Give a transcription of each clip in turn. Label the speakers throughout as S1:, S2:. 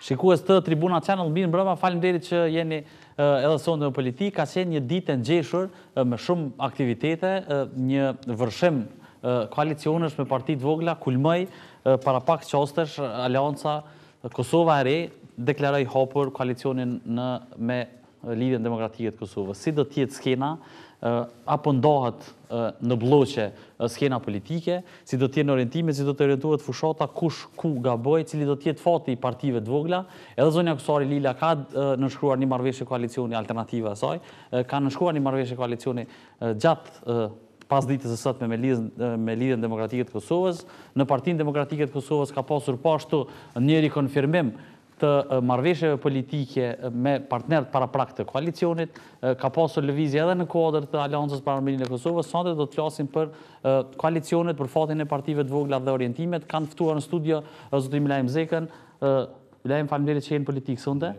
S1: Shikues të Tribuna Channel, mirë mbrëma, faleminderit që jeni edhe sonde në politikë. Ka qenë një ditë e ngjeshur me shumë aktivitete, një vërshim koalicionesh me parti të vogla, kulmoi para pak qastesh Aleanca Kosova e Re deklaroi hapur koalicionin me Lidhjen Demokratike të Kosovës. Si do të jetë skena? Apo ndohet në bloqe skena politike, si do t'jenë orientime, si do të orientuhet fushata, kush ku gaboj, cili do t'jetë fati i partive të vogla. Edhe zonja Kusari Lila ka nënshkruar një marrëveshje koalicioni alternativa e saj, ka nënshkruar një marrëveshje koalicioni gjatë pas ditës së sotme me Lidhjen Demokratike të Kosovës. Në Partinë Demokratike të Kosovës ka pasur ashtu një rikonfirmim të marrëveshjeve politike me partnerët paraprak të koalicionit, ka pasur lëvizje edhe në kuadër të Aleancës për Armërinë e Kosovës. Sonte do të flasim për koalicionet, për fatin e partive të vogla dhe orientimet. Kanë ftuar në studio zotin Milajm Zekën. Milajm, faleminderit që jeni politikë sonte.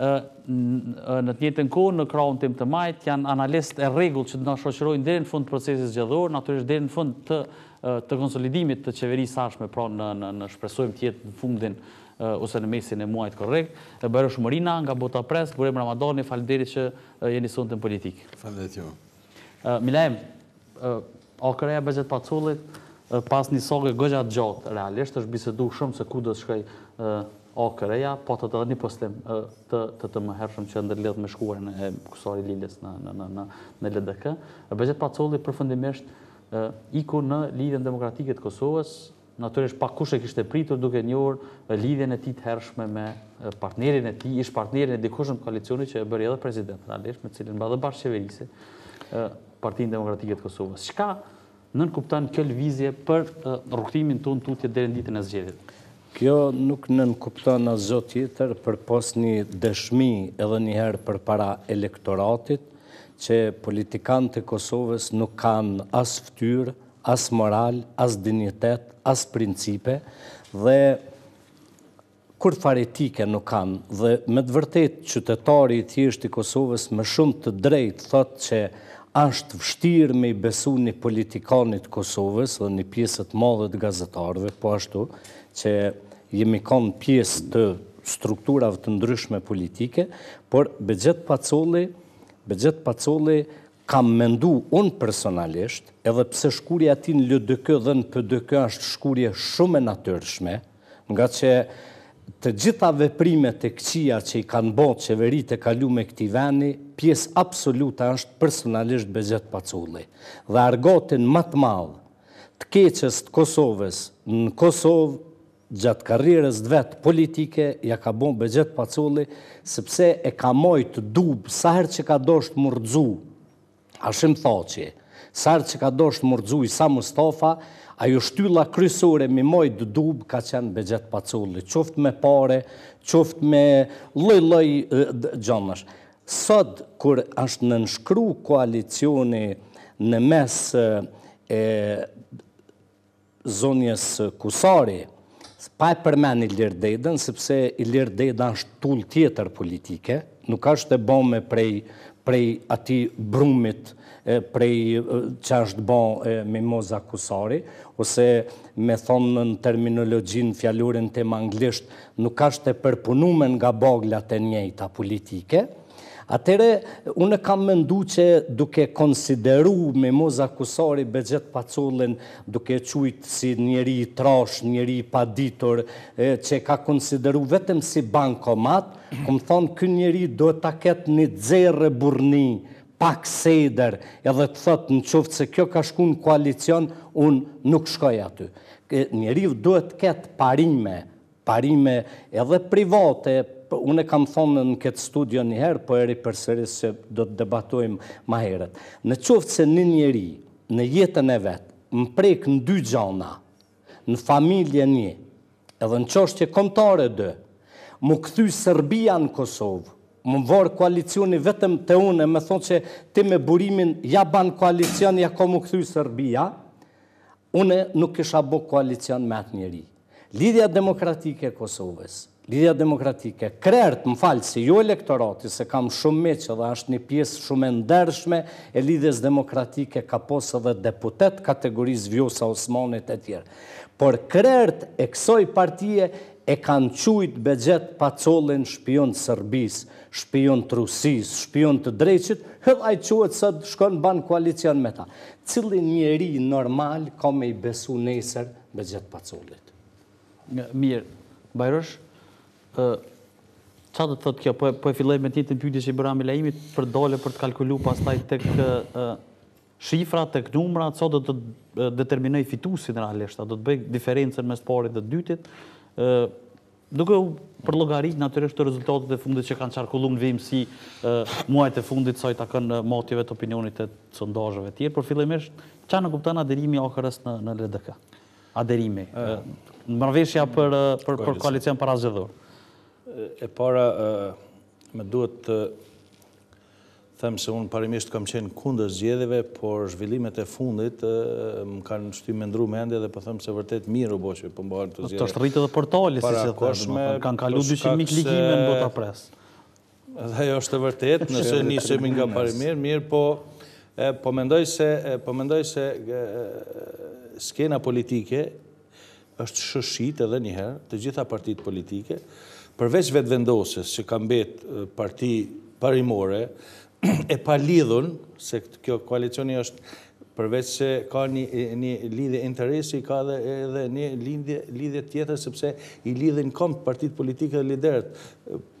S1: Në të njëjtën kohë, në krahun tim të majt, janë analist e rregullt që do na shoqërojnë deri në fund procesit zgjedhor, natyrisht deri në fund të konsolidimit të qeverisë sashme, pra në shpresojmë të jetë në fundin ose në mesin e muajit korrekt. Berosh Morina nga Bota Press, Burem Ramadani, faleminderit që jeni sonte në politikë.
S2: Faleminderit ju.
S1: Milajm, AKR-ja Behçet Pacullit pas një sage goxha të gjatë, realisht është bisedu shumë se ku do të shkoj AKR-ja, po të një postim të mëhershëm që ndërlidhet me shkuarjen e Kusari Lilës në LDK. Behçet Paculli përfundimisht iku në Lidhjen Demokratike të Kosovës, natyrisht pa kush e kishte pritur, duke njohur lidhjen e tij të hershme me partnerin e tij, ish partnerin e dikushëm të koalicionit që e bëri edhe president, realisht me cilin mba dhe bashkëqeverisë Partinë Demokratike të Kosovës. Çka nënkupton kjo lëvizje për rrugtimin tonë tutje deri në ditën e zgjedhjeve?
S3: Kjo nuk nënkupton asgjë tjetër përpos një dëshmi edhe një herë përpara elektoratit që politikanët e Kosovës nuk kanë as fytyrë, as moral, as dignitet, as principe dhe kur fare etike nuk kanë. Dhe me të vërtet qytetari i thjesht i Kosovës me shumë të drejtë thotë që është vështirë me i besu një politikanit Kosovës dhe një pjesët madhe të gazetarëve, po ashtu që jemi kanë pjesë të strukturave të ndryshme politike, por Behçet Paculli kam mendu unë personalisht, edhe pse shkurja ati në LDK dhe në PDK është shkurje shumë e natyrshme, nga që të gjitha veprimet e këqija që i kanë bërë qeveritë e kaluara këtij vendi, pjesë absolute është personalisht Behçet Paculli. Dhe argatin më të madh të keqes të Kosovës në Kosovë gjatë karrierës vetë politike ja ka bërë Behçet Paculli, sepse e ka mojt dub sa herë që ka dosht murdzu Hashim Thaçi, sa herë që ka dosht murdzu Isa Mustafa, ajo shtylla kryesore me mojt dub ka qenë Behçet Paculli, qoftë me pare, qoftë me lloj-lloj gjanash. Sot kur është nënshkru koalicioni në mes zonjes Kusari, pa e përmen Ilir Dedën, sepse Ilir Deda është tull tjetër politike, nuk është e bome prej ati brumit, prej që është bome Mimoza Kusari, ose me thonë në terminologjin fjallurin tim anglisht, nuk është e përpunume nga baglat e njëjta politike. Atëre, unë kam mendu që duke konsideru Mimoza Kusari Behçet Pacullin, duke qujtë si njeri i trash, njeri i paditur, që ka konsideru vetëm si bankomat, këmë thonë kë njeri do të ketë një dzerë burni, pak seder, edhe të thotë në qoftë se kjo ka shku në koalicion, unë nuk shkoj aty. Njeri do të ketë parime edhe private. Unë e kam thonë në këtë studio njëherë, po eri përsëris që do të debatojmë ma herët. Në qoftë se një njeri në jetën e vetë, më prek në dy gjana, në familje një, edhe në çështje kombëtare dy, mu kthy Serbia në Kosovë, më vorë koalicioni vetëm të unë, me thonë që ti me burimin ja ban koalicion, ja ko mu kthy Serbia, unë nuk kisha bo koalicion me atë njeri. Lidhja Demokratike e Kosovës, Lidhja Demokratike, krert, më falë, si jo elektorati, se kam shumë meqë dhe është një pjesë shumë e ndershme e Lidhjes Demokratike, ka posë dhe deputet kategorisë Vjosa Osmanit e tjerë. Por krert e kësoj partije e kanë qujt Begjet Pacolin shpion të Serbis, shpion të Rusis, shpion të Dreqit, hëllë ai quhet sot shkon ban koalicion me ta. Cilin njeri normal ka me i besu nesër Begjet Pacolit?
S1: Mirë, Bajrosh, qa do të thotë kjo? Po e filloj me ti të pyetje që i bëra me Laimit për dole për të kalkulu pastaj tek shifra, tek numra, co do të determinoj fitusin realisht, do të bëj diferencën mes parit dhe dytit, duke u për llogarit natyrisht të rezultatet e fundit që kanë qarkullu në vim si muajt e fundit sa i takon matjeve të opinionit e sondazheve tjerë, por fillimisht qa në kupton aderimi AKR-s në LDK? Aderimi, marrëveshja për koalicion parazgjedhor.
S2: E para, me duhet të them se unë parimisht kam qenë kundër zgjedhjeve, por zhvillimet e fundit më kanë shtyr me ndru mendje dhe po them se vërtet mirë u bë që po bëhen të zgjedhje.
S1: Të është rritë edhe portali, si se thënë, kanë kalu 200.000 klikime në bota pres.
S2: Dhe ajo është e vërtet, nëse nisemi nga mirë, po mendoj se skena politike është shëshit edhe njëherë të gjitha partitë politike, përveç vetëvendosjes që ka mbet parti parimore, e pa lidhun, se kjo koalicioni është përveç se ka një lidhje interesi, ka edhe një lidhje tjetër, sepse i lidhin kom partitë politike dhe liderët.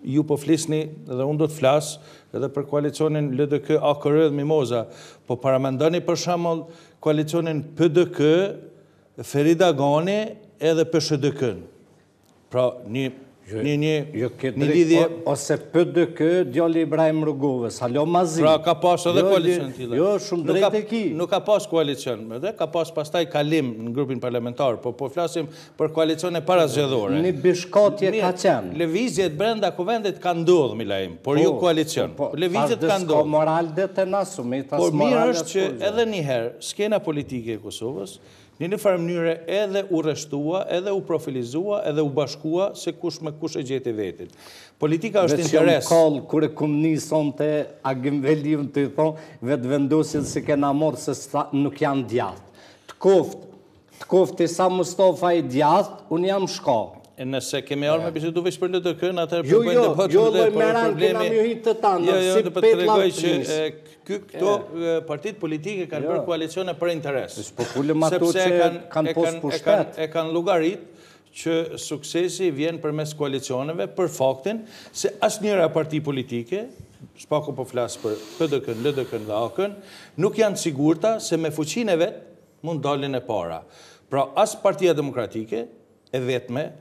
S2: Ju po flisni, dhe unë do të flas, edhe për koalicionin LDK, AKR dhe Mimoza, po paramendoni për shembull koalicionin PDK, Ferida Gani edhe PSHDK-n. Pra, një lidhje...
S3: Ose PDK, djali Ibrahim Rrugovës, halo mazi.
S2: Pra, ka pas edhe koalicion tila.
S3: Jo, shumë drejt e ki.
S2: Nuk ka pas koalicion, ka pas pastaj kalim në grupin parlamentar, po flasim për koalicione parazgjedhore.
S3: Një bishkatje ka qenë.
S2: Lëvizjet brenda kuvendit ka ndodhë, Milaim, por ju koalicion. Lëvizjet ka ndodhë.
S3: Ska moral dhe të nasu, me tas
S2: por
S3: moral.
S2: Por mirë është që edhe njëherë, skena politike e Kosovës, një farë mënyre edhe u rreshtua, edhe u profilizua, edhe u bashkua se kush me kush e gjeti vetin. Politika është interes.
S3: Veç jam kallë, kure këm njëson të Agim Velim të i thonë, vetë vendosin se kena morë se nuk janë djathë. Të koftë i sa Mustafa i djathë, unë jam shka.
S2: E nëse kemi arë me bisedu veç për LDK-n, atër
S3: Jo, loj meran kena mjë hitë të tanë, si pet lakë
S2: këto partit politike kanë bërë koalicione për interes.
S3: Popullëm ato që kanë posë pushtet.
S2: E kanë llogarit që suksesi vjen përmes koalicioneve për faktin se asnjëra parti politike, s'pako po flas për PDK-n, LDK-n dhe AK-n, nuk janë sigurta se me fuqinë e vet mund dalin e para. Pra as Partia Demokratike e vetme,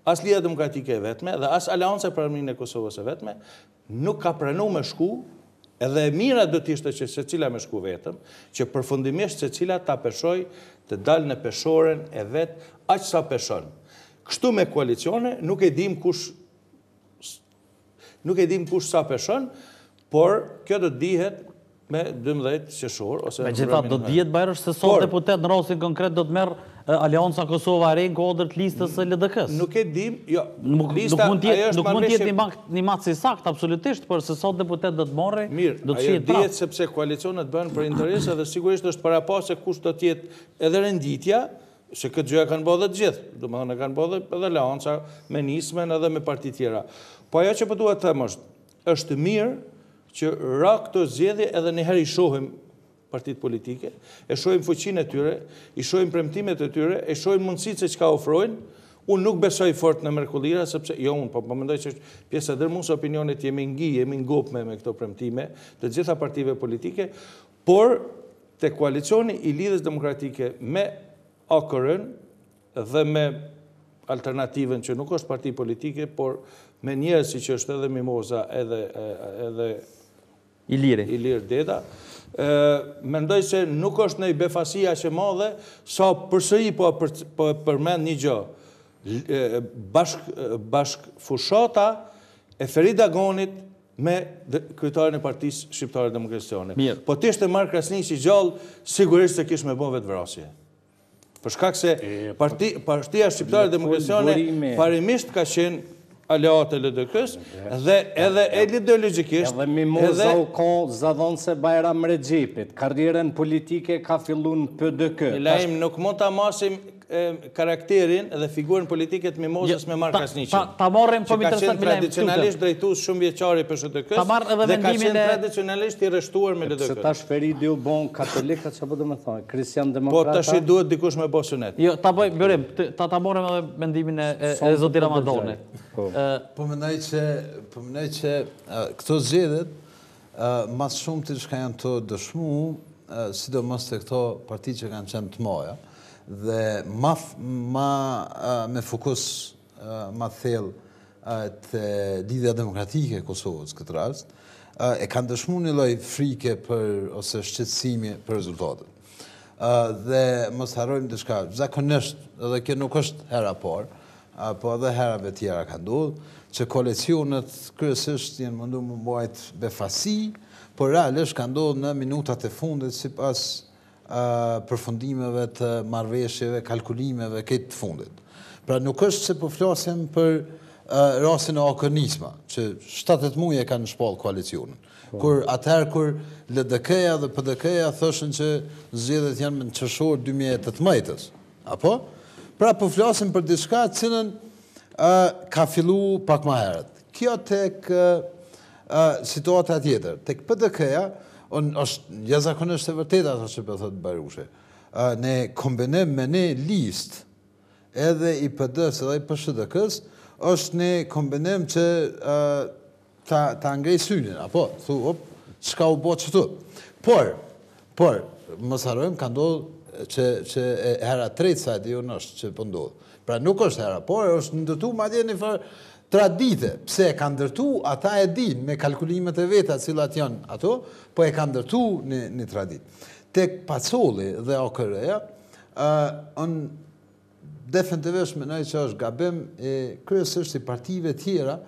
S2: as Liga Demokratike e vetme dhe as Aleanca për Armërinë e Kosovës e vetme nuk ka pranuar me shku. Edhe e mira do t'ishte që se cila me shku vetëm, që përfundimisht se cila ta peshoj të dalë në peshoren e vetë, aq sa peshon. Kështu me koalicione, nuk e dim kush sa peshon, por kjo do t'dihet me 12 qershor.
S1: Me gjithat, do t'dihet Bajrosh se sot deputet në rastin konkret do t'merë Alianca Kosova Re në kodrët listës e LDK-s.
S2: Nuk e dim, jo.
S1: Nuk mund tjetë një matësi sakt, absolutisht, për se sot deputet do t'marri, do t'qiet
S2: mirë, ajo dihet sepse koalicionet bëhen për interese dhe sigurisht është para pas se kush do t'jetë edhe renditja, se këtë gjëja kanë bëhe dhe gjithë. Do më thënë kanë bëhe edhe Alianca me nismen edhe me parti tjera. Po ajo që po duhet të them është mirë që ra këto zgjedhje edhe njëherë i shohim partit politike, e shohim fuqinë e tyre, i shohim premtimet e tyre, e shohim mundësitë se çka ofrojnë. Unë nuk besoj fort në mrekullira, sepse jo unë, po mendoj që pjesa e dërmues opinionit jemi ngop me këto premtime të gjitha partive politike, por te koalicioni i Lidhjes Demokratike me AKR-n dhe me alternativën që nuk është parti politike, por me njerëz si që është edhe Mimoza edhe Ilir Deda, mendoj se nuk është në i befasia që madhe, sa përsëri po përmend një gjë, bashk fushata e Ferida Ganit me kryetarin e Partisë Shqiptare Demokracione. Po t'ishte marrë Krasniqi gjallë, sigurisht se kish me bën vetvrasje. Për shkak se Partia Shqiptare Demokracione parimisht ka qenë aleate LDK-s dhe edhe ideologjikisht
S3: edhe Mimoza u kon zadhon se Bajram Rexhepit karrierën politike ka filluar në PDK.
S2: Lajm nuk mund ta masim karakterin dhe figurën politike të Mimozës me Mark Kasniqin.
S1: Ta marrim
S2: që ka qenë tradicionalisht drejtues shumë vjeçar i PSHTK-s dhe ka qenë tradicionalisht i rreshtuar me LDK.
S3: Se tash Feridi u bon katolikat, çfarë do të thonë? Kristian
S2: Po
S3: demokrata.
S2: tash duhet dikush me bë sunet.
S1: Jo, ta bëj bërim, ta marrim edhe mendimin e zotit Ramadani.
S4: Po mendoj që këto zgjedhjet më shumë të çka janë të dëshmu, sidomos të këto parti që kanë qenë të moja, dhe me fokus ma thellë të lidhja demokratike e Kosovës këtë rast, e kanë dëshmu një lloj frike ose shqetësimi për rezultatet. Dhe mos harrojmë diçka, zakonisht, edhe kjo nuk është hera parë, po edhe herave tjera ka ndodhur, që koalicionet kryesisht janë mundu më mbajt befasi, por realisht ka ndodhur në minutat e fundit sipas përfundimeve të marrëveshjeve, kalkulimeve këtë fundit. Pra nuk është se po flasim për rastin e Akonisma, që 7-8 muaj e kanë shpall koalicionin. Kur atëherë kur LDK-ja dhe PDK-ja thoshin që zgjedhjet janë në qershor 2018-s. Apo? Pra po flasim për diçka cilën ka fillu pak më herët. Kjo tek situata tjetër, tek PDK-ja është jashtëzakonisht e vërtetë ato që po thotë Barushi. Ne kombinim me ne listë edhe i PD-s edhe i PSHTK-s është një kombinim që ta ngrej synin, apo, thu, çka u bë çtu. Por, mos harrojmë ka ndodhur që hera tretë sa e diun është që po ndodh. Pra nuk është hera, por është ndërtu madje një farë tradite. Pse e kanë ndërtu, ata e din me kalkulimet e veta cilat janë ato, po e kanë ndërtu një tradit. Tek Pacolli dhe OKR-ja, definitivisht mendoj që është gabim kryesisht i partive tjera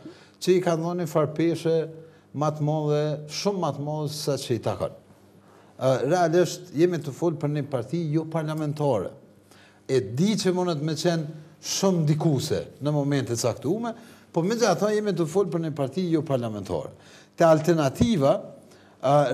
S4: që i kanë dhënë farpeshe më të madhe, shumë më të madhe se sa që i takon. Realisht jemi të folë për një parti jo parlamentare. E di që mundet me qenë shumë dikuse në momente caktume, po megjithatë jemi të folë për një parti jo parlamentare. Te alternativa,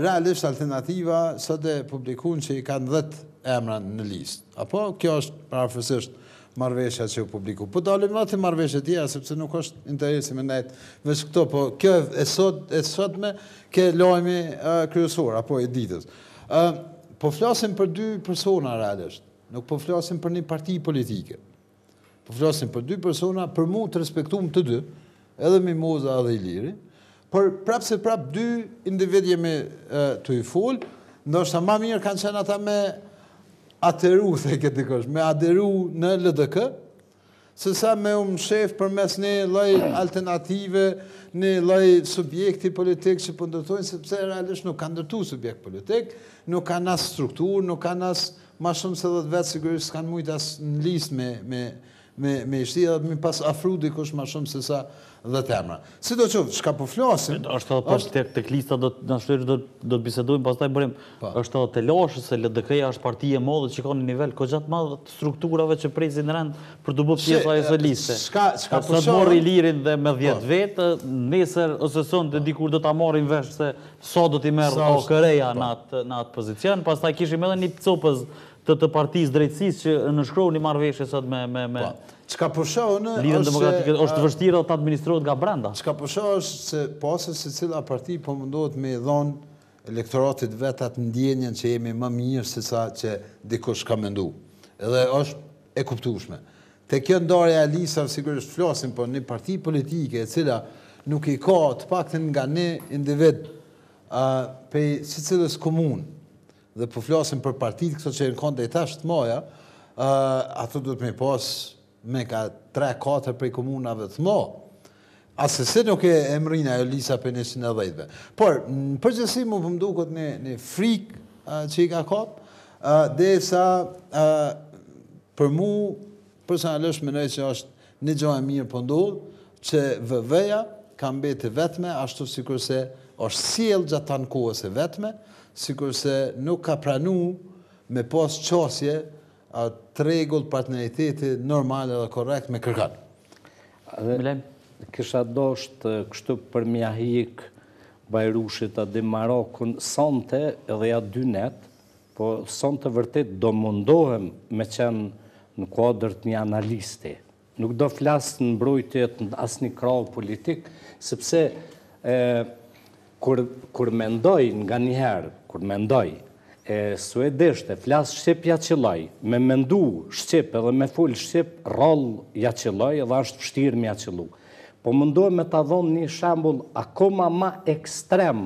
S4: realisht alternativa sot e publikuan që i kanë 10 emra në listë. Apo kjo është parafësisht marrëveshja që u publiku. Po dalim më të marrëveshje tjera, sepse nuk është interesi me nejt veç këto, po kjo e sotme ke lajmi kryesor, apo e ditës. Po flasim për 2 persona realisht, nuk po flasim për një parti politike. Po flasim për 2 persona, për mu të respektuam të 2, edhe Mimoza edhe Iliri, por prapë se prapë 2 individ jemi të i folë, ndoshta më mirë kanë qenë ata me ateru, the këtë dikosh, me aderu në LDK, se sa me shef për mes një lloj alternative, një lloj subjekti politik që po ndërtojnë, sepse realisht nuk kanë ndërtu subjekt politik, nuk kanë as strukturë, nuk kanë as ma shumë se 10 vetë, sigurisht s'kanë mujt as në listë me ishti, dhe mi pas afru dikush ma shumë se sa 10 emra. Si do qëfë, shka po flasim...
S1: është edhe tek lista do të bisedojmë, pastaj bërim, është edhe të lashë, se LDK-ja është partije modhe që ka një nivel kogjat madhe të strukturave që presin rend për të bërë pjesë ajo listë. Sot mori Ilirin dhe me 10 vetë, nesër ose sonte dikur do ta marrin vesh se sa do t'i merr OKR-ja në atë pozicion, pastaj kishim edhe një copës të partisë drejtësisë që nënshkruan një marrëveshje sot me
S2: Çka po shoh
S1: Lidhjen Demokratike, është vështirë të administrohet nga brenda.
S2: Çka po shoh është se pasi secila parti po mundohet me dhon elektoratit vetat ndjenjen që jemi më mirë se sa që dikush ka menduar. Edhe është e kuptueshme. Te kjo ndarja e listave sigurisht flasim për një parti politike e cila nuk i ka të paktën nga një individ prej secilës komunë. Dhe po flasim për partitë këto që kanë deri tash të moja, ato duhet me pas me ka 3-4 prej komunave të mo. Asesi nuk e emrina e lisa për 110-ve. Por, në përgjësi mu pëmdukot një frik që i ka kap, dhe sa për mu, personalisht menoj që është një gjë e mirë pëndodh, që VV-ja ka mbeti vetme, ashtu sikur se është sjell gjatë tanë kohës e vetme, sikur se nuk ka pranu me pas qasje të rregull partneriteti normal dhe korrekt me kërkan.
S3: Kisha dosht kështu për mja hik Bajrushit adi Marokun sonte edhe ja 2 net, po sonte vërtet do mundohem me qenë në kuadër të një analisti. Nuk do flasë në mbrojtjet në asë një krahë politik, sepse kur mendoj nga njëherë, kur mendoj suedeshte, flasë Shqip Jaqillaj, me mendu Shqip edhe me full Shqip, rol Jaqillaj edhe është vështirë me Jaqillu. Po mendoj me të dhonë një shembull akoma ma ekstrem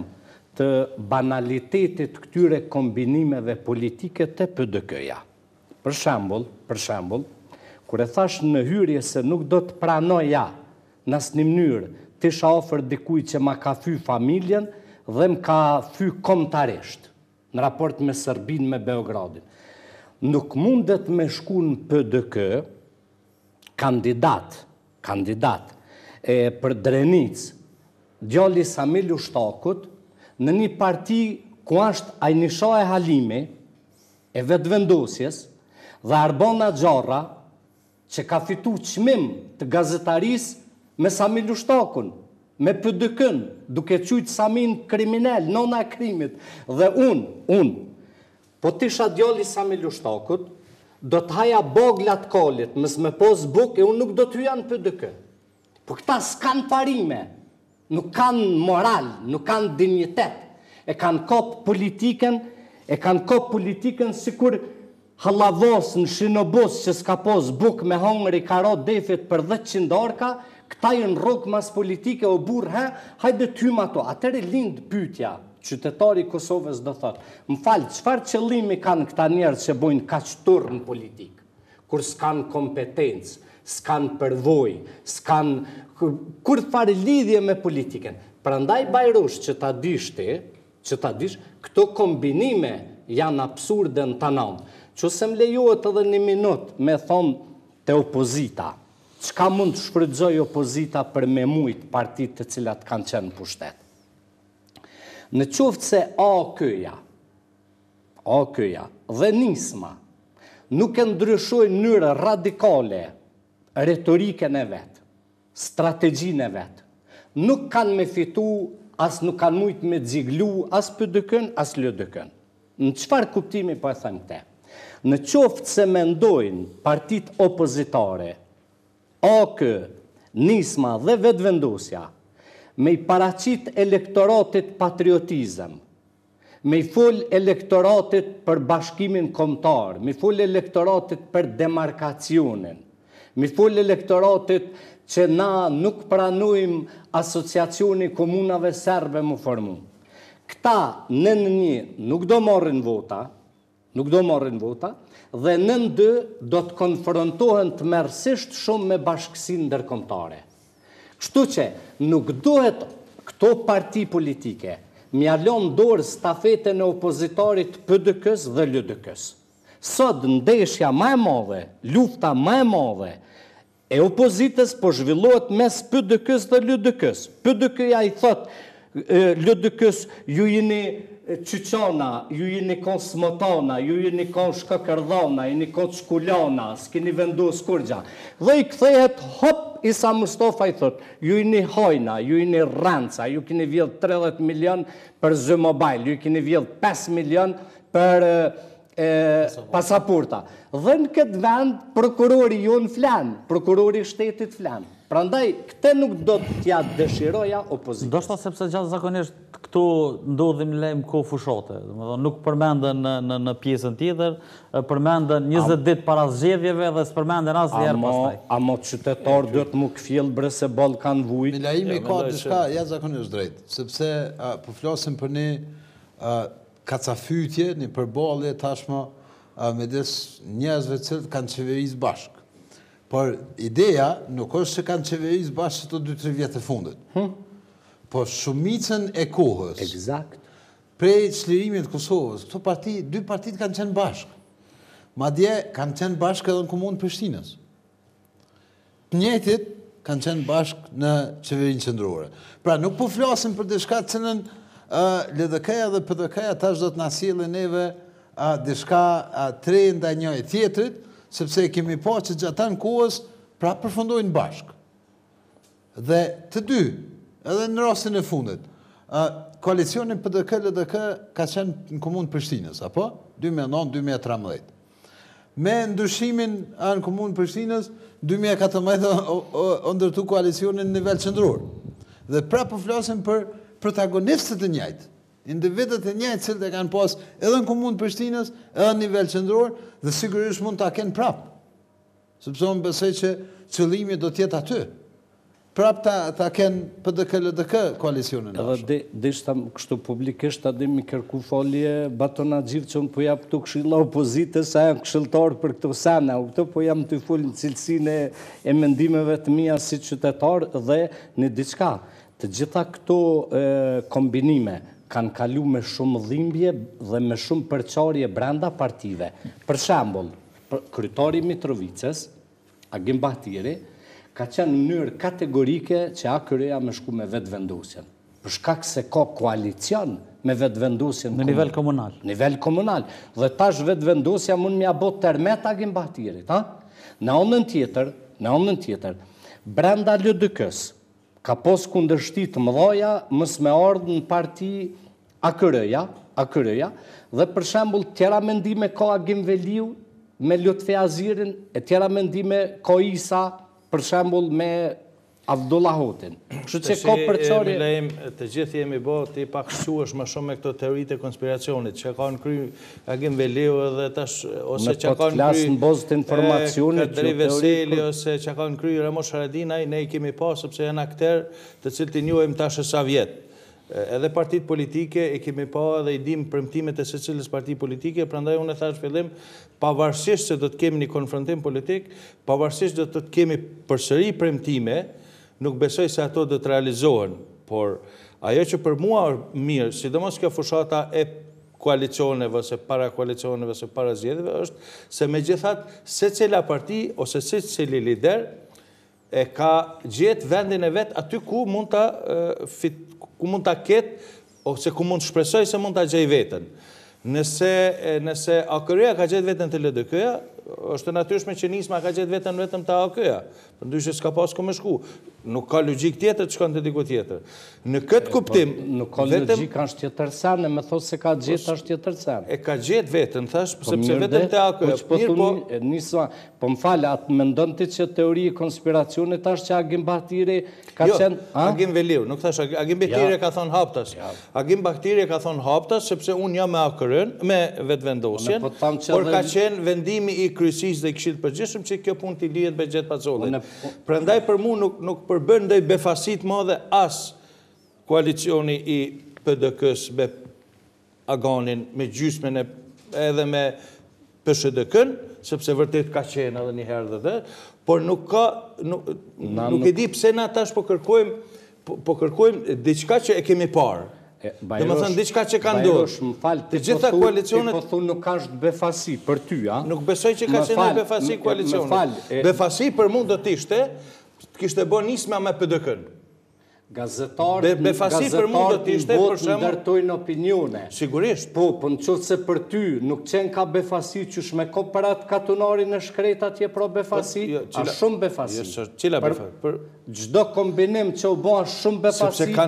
S3: të banalitetit këtyre kombinimeve politike të PDK-ja. Për shembull, kur e thash në hyrje se nuk do të pranoja në asnjë mënyrë të isha ofër dikujt që ma ka fy familjen dhe më ka fy kombëtarisht në raport me Serbinë, me Beogradin. Nuk mundet me shku në PDK kandidat për Drenicë, djali Samil Ushtakut, në një parti ku është Ajnisha e Halimi, e vetëvendosjes, dhe Arbona Gjarra, që ka fitu çmim të gazetarisë me Samil Ushtakun, me PDK-n, duke qujtë Samin kriminal, nona e krimit. Dhe unë, po t'isha djali Samil Ushtakut, do t'haja boglat kolit, mës me pos buk, e unë nuk do t'hyja në PDK. Po këta s'kan parime, nuk kanë moral, nuk kanë dignitet, e kanë kop politiken si kur hallavos në Shinobos që s'ka pos buk me hongri karot defit për 10 orka, këta jënë rrugë mas politike o burë, hajde t'hymë ato. Atëre lindë pyetja, qytetari Kosovës do thotë, më falë, çfarë qëllimi kanë këta njerëz që bojnë kaq turr në politikë, kur s'kan kompetencë, s'kan përvojë, s'kan kur fare lidhje me politiken. Prandaj Bajrosh që ta dish, këto kombinime janë absurde në tanan. Që se më lejohet edhe një minut me thonë të opozita, çka mund të shfrytëzoj opozita për me mujt partit të cilat kanë qenë pushtet. Në qoftë se AKJ-ja dhe Nisma nuk e ndryshojnë në mënyrë radikale retoriken e vetë, strategjinë e vetë, nuk kanë me fitu, as nuk kanë mujt me xiglu, as PDK-n, as LDK-n. Në çfarë kuptimi po e them këte? Në qoftë se mendojnë partit opozitare, AKJ, Nisma dhe vetëvendosja, me i paraqit elektoratit patriotizëm, me i fol elektoratit për bashkimin kombëtar, me i fol elektoratit për demarkacionin, me i fol elektoratit që na nuk pranojmë asociacioni komunave serbe më formu. Këta në një nuk do marrin vota, dhe në dy do të konfrontohen të merësisht shumë me bashkësinë ndërkombëtare. Kështu që nuk dohet këto parti politike mja lënë dorë stafetën e opozitarit PDK-s dhe LDK-s. Sot ndeshja më e madhe, lufta më e madhe e opozitës po zhvillohet mes PDK-s dhe LDK-s. PDK-ja i thot LDK-s ju jeni qyqana, ju jeni kon smotana, ju jeni kon shkakërdhana, jeni kon shkullana, s'keni vendos kurgja. Dhe i kthehet hop Isa Mustafa i thot, ju jeni hojna, ju jeni rrenca, ju keni vjedh 30 milion për Zë-Mobile, ju keni vjedh 5 milion për pasaporta. Dhe në këtë vend, prokurori jonë flan, prokurori shtetit flan. Prandaj, këte nuk do t'ja dëshiroja opozitës.
S1: Do shta sepse gjatë zakonisht këtu ndodhim lejmë ko fushate. Nuk përmendën në pjesën tjetër, përmendën 20 ditë para zgjedhjeve dhe s'përmendën asë njerë pastaj.
S3: Amo qytetar do të mu këfjell brëse Ballkan vujt.
S4: Milaimi ka diçka ja zakonisht drejt, sepse po flasim për një kacafytje, një përballje tashmë midis njerëzve që kanë qeverisë bashkë. Por ideja nuk është që kanë qeverisë bashkë të 2-3 vjetë e fundit. Po shumicën e kohës.
S3: Eksakt.
S4: Prej çlirimit të Kosovës, këto dy partit kanë qenë bashkë. Madje kanë qenë bashkë edhe në komunë Prishtinës. Të njëjtit kanë qenë bashkë në qeverinë qendrore. Pra nuk po flasim për diçka që në LDK-ja dhe PDK-ja tash do të na sjellin neve diçka tre ndaj njëri tjetrit, sepse kemi pa që gjatë kohës pra përfundojnë bashkë. Dhe të dy, edhe në rastin e fundit, koalicioni PDK-LDK ka qenë në komunë Prishtinës, apo? 2009-2013. me ndryshimin anë Komunë Prishtinës, 2014 o ndërtu koalicionin në nivel qendror. Dhe prapë po flasim për protagonistët e njëjtë, individët e njëjtë cilët e kanë pas edhe në Komunë Prishtinës, edhe në nivel qendror, dhe sigurisht mund ta kenë prapë. Sepse unë besoj që qëllimi do të jetë aty. Prapë ta kenë PDK-LDK koalicionin.
S3: Edhe dishta kështu publikisht a mi kërku folje batona gjithë që unë po jam këtu këshilla opozitës, a jam këshilltar për këto sana, u këto po jam të full në cilësinë e mendimeve të mia si qytetar dhe në diçka. Të gjitha këto kombinime kanë kalu me shumë dhimbje dhe me shumë përçarje brenda partive. Për shembull, kryetari i Mitrovicës, Agim Bahtiri, ka qenë në mënyrë kategorike që AKR-ja me shku me vetëvendosjen. Për shkak se ka koalicion me vetëvendosjen
S1: në nivel komunal.
S3: Nivel komunal. Dhe tash vetëvendosja mund m'ja bot tërmet Agim Bahtirit. Në anën tjetër, brenda LDK-s ka pos kundërshti të mëdhaja mës me ardhë në parti AKR-ja, dhe për shembull tjera mendime ka Agim Veliu me Lutfi Azirin, e tjera mendime ka Isa, për shembull me Abdullah Hotin. Kështu që ka përçarje.
S2: Të gjithë jemi bo të i pakëshuash më shumë me këto teoritë e konspiracionit, që ka në kry Agim Veliu edhe tash, ose që ka në kry Kadri Veseli, ose që ka në kry Ramosh Haradinaj, ne i kemi pa, sepse janë akter të cilët i njohim tash sa vjetë. Edhe partit politike e kemi pa edhe i dim premtimet e secilës parti politike, prandaj unë e thash fillim, pavarësisht se do të kemi një konfrontim politik, pavarësisht do të kemi përsëri premtime, nuk besoj se ato do të realizohen, por ajo që për mua mirë, sidomos kjo fushata e koalicioneve, ose para koalicioneve, ose para zgjedhjeve, është se megjithatë secila parti ose secili lider e ka gjetë vendin e vet aty ku mund ta ketë, ose ku mund të shpresoj se mund ta gjej veten. Nëse AKR-ja ka gjetë veten të LDK-ja, është natyrshme që Nisma ka gjetë veten vetëm të AKR-ja. Përndryshe s'ka pas ku me shku. Nuk ka logjik tjetër të shkon te diku tjetër. Në këtë kuptim,
S3: nuk ka logjik është tjetër sene, me thosë se ka gjetë është tjetër sene.
S2: E ka gjetë veten, thash, sepse vetëm te AKR-ja.
S3: Nisma, po më falë, atë mendon ti që teori e konspiracionit është që Agim Bahtiri ka qenë...
S2: Jo, Agim Veliu, nuk thash, Agim Bahtiri ka thonë haptas. Agim Bahtiri ka thonë haptas, sepse unë jam me AKR-ën, me vetëvendosjen, por ka qenë vendimi i kryesisë dhe i Këshillit të Përgjithshëm që kjo punë t'i lihet me gjetë Pacollit. Prandaj për mua nuk përbën ndaj befasit madhe as koalicioni i PDK-s me Aganin, me gjysmën edhe me PSHDK-n, sepse vërtet ka qenë edhe një herë dhe, por nuk e di pse na tash po kërkojmë diçka që e kemi parë. Dhe më thënë, diçka që ka ndodhë. Të gjitha koalicionet...
S3: Ti po thunë nuk është befasi për ty, a?
S2: Nuk besoj që ka qenë befasi koalicionet. Befasi për mund do t'ishte, kishte bo Nisma me PDK-n.
S3: Gazetarët në botë ndërtojnë opinione.
S2: Sigurisht.
S3: Po në qëtë se për ty nuk qenë ka befasi që shme ko për atë katunari në shkret atje pro befasi, a shumë befasi.
S2: Qila befasi?
S3: Gjdo kombinim që u bo a shumë befasi, a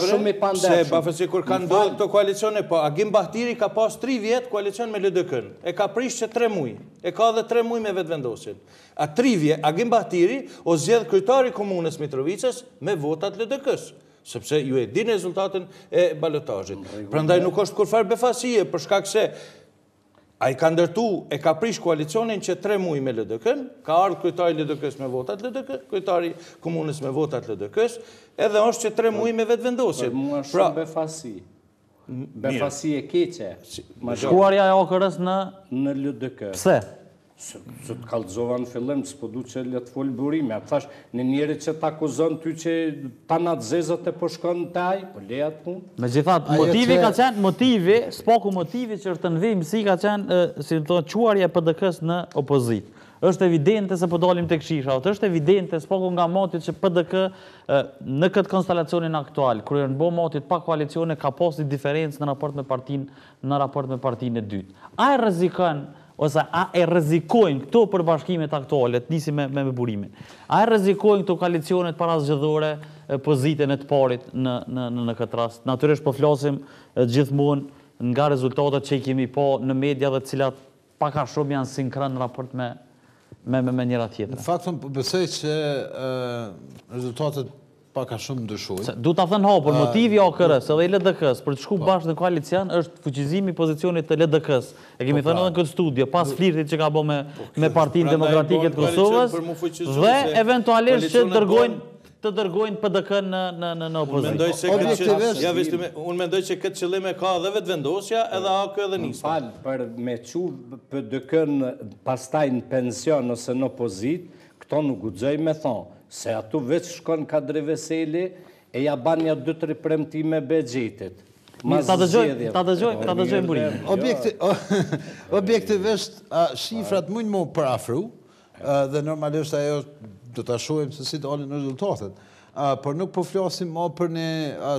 S3: shumë i pandeshëm.
S2: Se befasi kur kanë ndodhë këto koalicione, po Agim Bahtiri ka pas 3 vjetë koalicion me LDK-n. E ka prish që 3 muj. E ka dhe 3 muj me vetëvendosjen. A 3 vjetë, Agim Bahtiri o zjedh kryetari komunës Mitrovicës me votat LDK-s, sepse ju e din rezultatin e balotajit. Prandaj nuk është kurfar befasie, për shkak se a i ka ndërtu, e ka prish koalicionin që 3 muj me LDK-n, ka ardhë kryetari LDK-s me votat LDK, kryetari komunës me votat LDK-s, edhe është që 3 muj me vetëvendosjen.
S3: Për mua shumë befasi. Befasi e keqe.
S1: Shkuarja e AKR-s në
S3: LDK.
S1: Pse?
S3: Që të kalëzova në fillim, s'po du që le të folë burime. A të thash, në njeri që t'akuzon ty që ta në të zezët e po shkon në taj, po leja të punë.
S1: Me gjithat, motivi ka qenë, s'paku motivi që është të nëvim, si ka qenë, si të thonë, quarje PDK-s në opozit. është evidente se po dalim të këshisha, është evidente s'paku nga motit që PDK në këtë konstelacionin aktual, kërë janë bo motit pa koalicione, ka posti diferencë në raport me partinë e dytë. A e rrezikon ose a e rrezikojnë këto përbashkimet aktuale, të nisim me burimin. A e rrezikojnë këto koalicionet parazgjedhore pozitën e të parit në këtë rast? Natyrisht po flasim gjithmonë nga rezultatet që i kemi po në media dhe cilat pak a shumë janë sinkron në raport me njëra tjetër.
S4: Në faktën, besoj që rezultatet pak a shumë ndryshojnë.
S1: Du ta thënë hapur, motivi AKR-s edhe i LDK-s për të shku bashkë në koalicion është fuqizimi i pozicionit të LDK-s. E kemi thënë edhe në këtë studio, pas flirtit që ka bo me Partinë Demokratike të Kosovës, dhe eventualisht që të dërgojnë PDK në opozitë.
S2: Unë mendoj që këtë qëllim e ka edhe vetëvendosja edhe AK edhe nisma.
S3: Falë, për me që PDK-n pastaj në pension ose në opozitë, këto nuk guxoj me thonë, se atu veç shkon kadri Veseli e ja banja 2-3 premtime begjetit.
S1: Ta dëgjoj Burimin.
S4: Objektivisht, shifrat mund më parafru, dhe normalisht ajo do të shohim se si të alin rezultatet. Por nuk po flasim më për një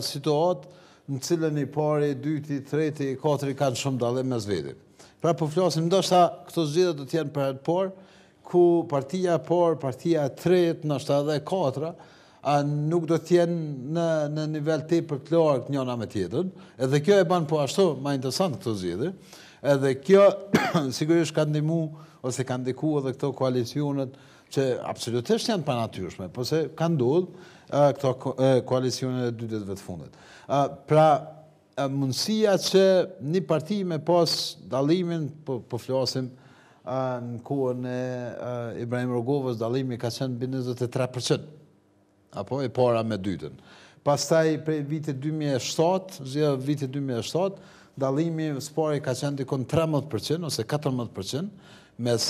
S4: situatë në cilën i pari, dyti, treti, katri kanë shumë dallim mes veti. Pra po flasim, ndoshta këto zgjedhje do të jenë për herë të parë, ku partia e parë, partia e tretë, ndoshta edhe e katra, nuk do të jenë në nivel tepër të lartë njëra me tjetrën. Edhe kjo e bën po ashtu më interesant këto zgjedhje. Edhe kjo sigurisht ka ndihmuar ose ka ndikuar edhe këto koalicionet që absolutisht janë panatyrshme, po se kanë ndodhur këto koalicione e dyteve të fundit. Pra mundësia që një parti me pas dallimin, po flasim në kohën e Ibrahim Rogovës, dallimi ka qenë mbi 23%, apo e para me dytën. Pastaj prej vitit 2007, vitit 2007, dallimi spari ka qenë dikon 13% ose 14% mes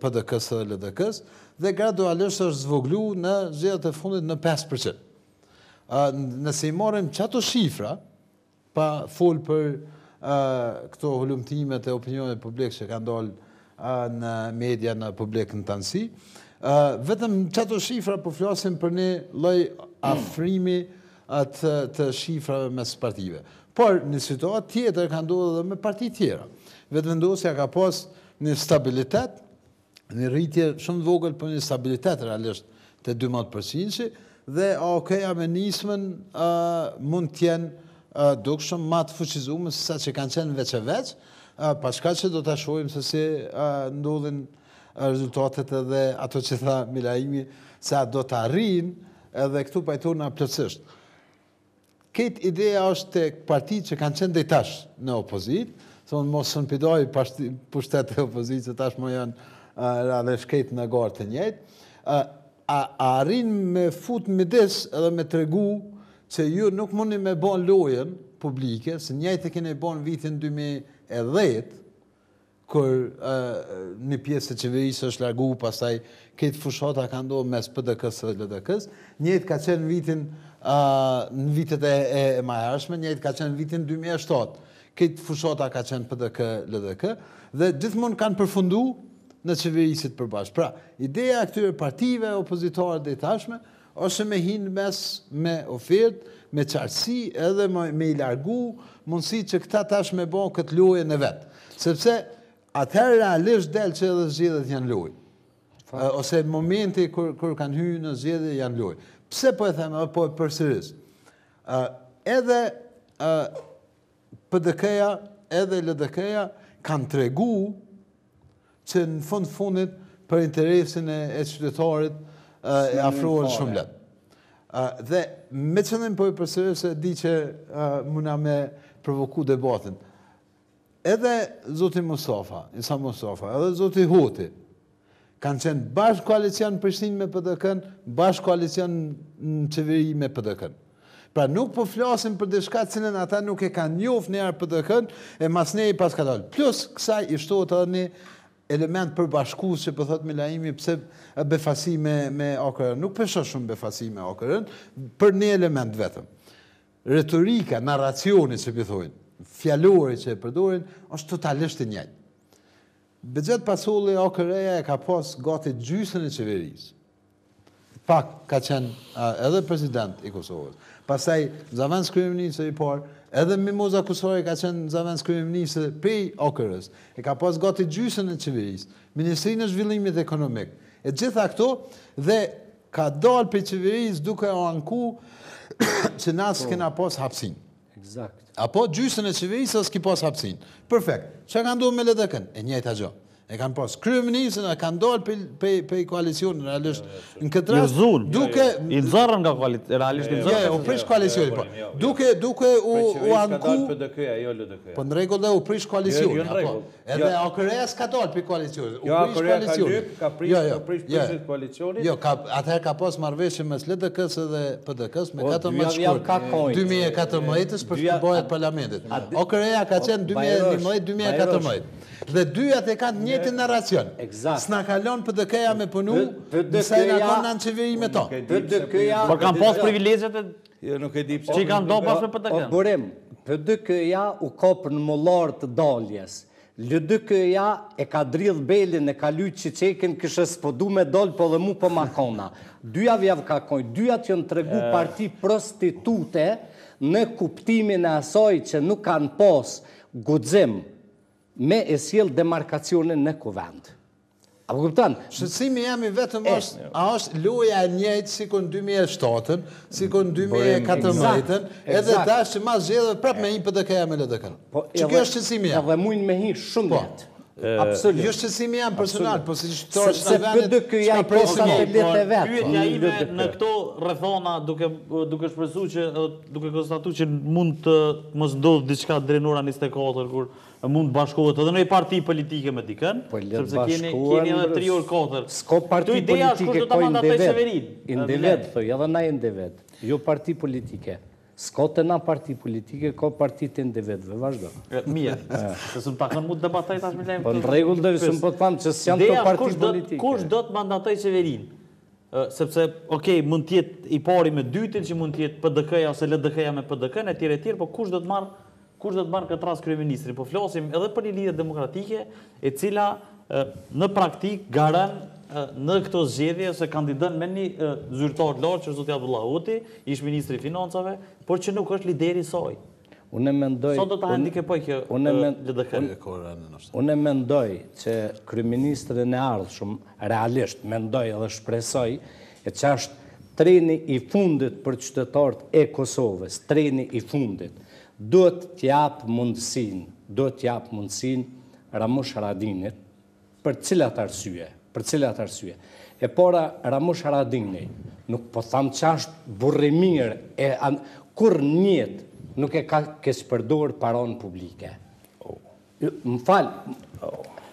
S4: PDK-s dhe LDK-s, dhe gradualisht është zvoglu në zgjedhjet e fundit në 5%. Nëse i marrim çato shifra, pa fol për këto hulumtimet e opinionit publik që kanë dalë në media, në publik në tanësi, vetëm çato shifra po flasim për një lloj afrimi të shifrave mes partive. Por në situatë tjetër ka ndodhur edhe me parti tjera. Vetëvendosja ka pas një stabilitet, një rritje shumë të vogël, për një stabilitet realisht të 12%, dhe AOK-ja me nismën mund të jenë dukshëm më të fuqizuar se sa që kanë qenë veç e veç, paska që do të shohim se si ndodhin rezultatet edhe ato që tha Milaimi, se do të arrin edhe këtu pajtona plotësisht. Këtë ideja është të partitë që kanë qenë dhe tash në opozit, thonë mos së nëpidoj pushtetet e opozit, që tash më janë realisht këtë në garë të njëjtë, arrin me fut midis edhe me tregu që ju nuk mundi me bon lojen publike, se njëjtë e keni bon vitin 2010, kur një pjesë e qeverisë është largu, pastaj këtë fushata ka ndodhur mes PDK-s dhe LDK-s, njëjtë ka qenë në vitet e mëhershme, njëjtë ka qenë vitin 2007, këtë fushata ka qenë PDK-LDK, dhe gjithmonë kanë përfundu në qeverisit përbashkë. Pra, ideja e këtyre partive opozitare dhe tashme, ose me hinë mes me ofertë, me qartësi, edhe me i largu, mundësi që këta tash me bo këtë loje në vetë. Sepse atëherë realisht del që edhe zgjedhjet janë lojë. Ose momenti kur kanë hyrë në zgjedhje janë lojë. Pse po e them, po e përsëris? Edhe PDK-ja, edhe LDK-ja kanë tregu që në fundit për interesin e qytetarit e afrohen shumë lehtë. Dhe me qëllim po e përsëris se di që muna me provoku debatin. Edhe zoti Mustafa, Isa Mustafa, edhe zoti Hoti, kanë qenë bashkë koalicion në Prishtinë me PDK-n, bashkë koalicion në qeveri me PDK-n. Pra nuk po flasim për diçka cilën ata nuk e kanë njohur njëherë PDK-n, e mas ne i pas ka dalë. Plus kësaj i shtohet edhe një element përbashkues që po thot Milaimi, pse befasi me AKR. Nuk pesho shumë befasi me AKR, për një element vetëm. Retorika, narracioni që pëthojnë, fjallori që e përdorin, është totalisht të njëjtë. Bexhet Pasolli AKR-ja e ka pas gati gjysmën e qeverisë. Pak ka qenë edhe president i Kosovës. Pastaj Zavend kryeministri i parë, edhe Mimoza Kusari ka qenë Zavend kryeministri prej AKR-s. E ka pas gati gjysmën e qeverisë, Ministrinë e Zhvillimit Ekonomik. E gjitha këto dhe ka dalë prej qeverisë duke u anku që na s'kena pas hapësinë.
S3: Eksakt.
S4: Apo gjysmën e qeverisë s'ki pas hapësinë. Perfekt. Çka ka ndodhur me LDK-n? E njëjta gjë. E kanë pas. Kryeministrin e kanë dalë pe koalicionin, realisht. Në këtë rast, duke...
S1: I nxarrën nga koalicioni, realisht i nxarrën.
S4: Jo, u prish koalicioni, po. Duke u anku... Po në rregull dhe u prish koalicioni. Edhe AKR-ja s'ka dalë pe koalicioni.
S2: Jo, AKR-ja ka lyp, ka prish koalicioni.
S4: Jo, atëherë ka pas marrëveshje mes LDK-s edhe PDK-s me 14 shkurt 2014-s për shpërbohet parlamentit. AKR-ja ka qenë 2011-2014. Dhe dyjat e kanë njëjtin narracion. S'na kalon PDK-ja me punu, nëse na kanë në qeveri me to.
S1: Por kanë pas privilegjet e...
S2: Jo, nuk e di pse.
S1: Që i kanë do pas me PDK-n.
S3: Burim, PDK-ja u kopë në mollar të daljes. LDK-ja e ka dridh belin, e ka lyt Qiqekin, kështë s'podu me dollë, po dhe mu po makona. Dyja vjavë ka kojnë, dyja që në tregu parti prostitute në kuptimin e asoj që nuk kanë pas guxim me e sjell demarkacionin në kuvend. A po kupton?
S4: Shqetësimi jam i vetëm është loja e njëjtë si kon 2007-ën, si kon 2014-ën, edhe tash që mas zgjedhë prapë me një PDK-ja me LDK-n. Që kjo është shqetësimi jam.
S3: Edhe mujnë me hi shumë jetë. Absolut.
S4: Jo shqetësimi jam personal, po si qytetar
S3: se PDK-ja i posa të letë e vetë.
S1: Pyetja ime në këto rrethona duke shpresuar që duke konstatuar që mund të mos ndodhë diçka deri në ora 24 kur mund të bashkohet edhe në një parti politike me dikën, sepse keni edhe 3 orë 4.
S3: S'ko parti politike ko individ, thoi, edhe na individ. Jo parti politike. S'ko të na parti politike, ko parti të individve, vazhdo.
S1: Mirë, se s'm takon mu të debatoj tash me lejmë.
S3: Po në rregull dhe s'm po të thamë që s'janë të parti politike.
S1: Kush do të mandatoj qeverin? Sepse, okej, mund t'jetë i pari me dytin, që mund t'jetë PDK-ja ose LDK-ja me PDK-n, e tjerë, po kush do të marrë këtë rast kryeministri? Po flasim edhe për një lidhje demokratike, e cila në praktik garan në këto zgjedhje se kandidon me një zyrtar të lartë që Zoti Abdullah Hoti, ish ministri i financave, por që nuk është lideri i saj.
S3: Unë mendoj...
S1: Sa do të handikepoj kjo LDK?
S3: Unë mendoj që kryeministrin e ardhshëm realisht mendoj edhe shpresoj e që është treni i fundit për qytetarët e Kosovës, treni i fundit. Duhet t'jap mundësin Ramush Haradinit për cilat arsye. E pora Ramush Haradini nuk po thamë që është burri mirë, kur njët nuk e ka këspërdor paron publike. Më falë,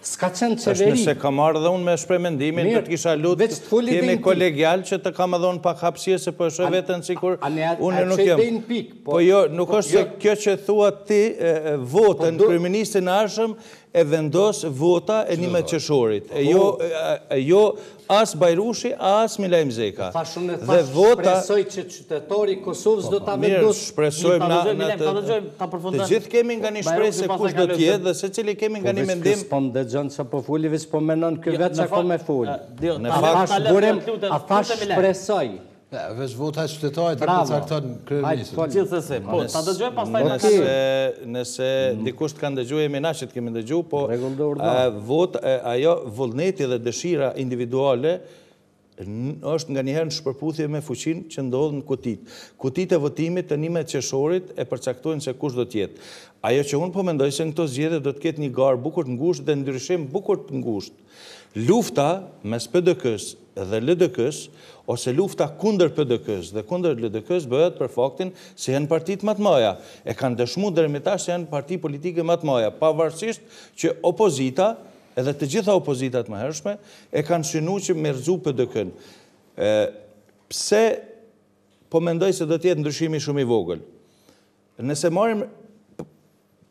S3: s'ka qenë qeveri.
S2: Nëse ka marrë dhe unë me shpremendimin, të t'kisha lutë, jemi kolegjal që të kam edhe unë pak hapësirë, se po është vetën si kur unë nuk jem. Po jo, nuk është se kjo që thua ti votën, kryeministrin e ardhshëm e vendos vota e 11 qershorit. E jo as Bajrushi, as Milajm Zeka.
S3: Thashun e shpresoj që qytetori Kosovës do t'a vendos.
S2: Shpresojmë të gjithë kemi nga një shpresë se kush do t'jetë dhe se cili kemi nga një mendim.
S3: Po më dëgjon që po fuli, veç po menon këtë vetë që ko me fuli. A thash shpresoj.
S4: Vesh vota e qytetarit e përcakton kryeministrin.
S1: Gjithsesi, po, ta dëgjojmë pastaj në
S2: nëse dikush të kanë dëgjuar jemi na që të kemi dëgjuar, po ajo vullneti dhe dëshira individuale është nga njëherë në shpërputhje me fuqinë që ndodh në kutit. Kutit e votimit të 11 qershorit e përcaktojnë se kush do t'jetë. Ajo që unë po mendoj se në këto zgjedhje do të ketë një garë bukur të ngushtë dhe ndryshim bukur të ngushtë. Lufta mes PDK-s dhe LDK-s, ose lufta kundër PDK-s dhe kundër LDK-s bëhet për faktin se janë partit më të mëdha. E kanë dëshmuar deri më tash se janë parti politike më të mëdha, pavarësisht që opozita, edhe të gjitha opozitat më hershme, e kanë synuar që merrzu PDK-n. Pse po mendoj se do të jetë ndryshimi shumë i vogël?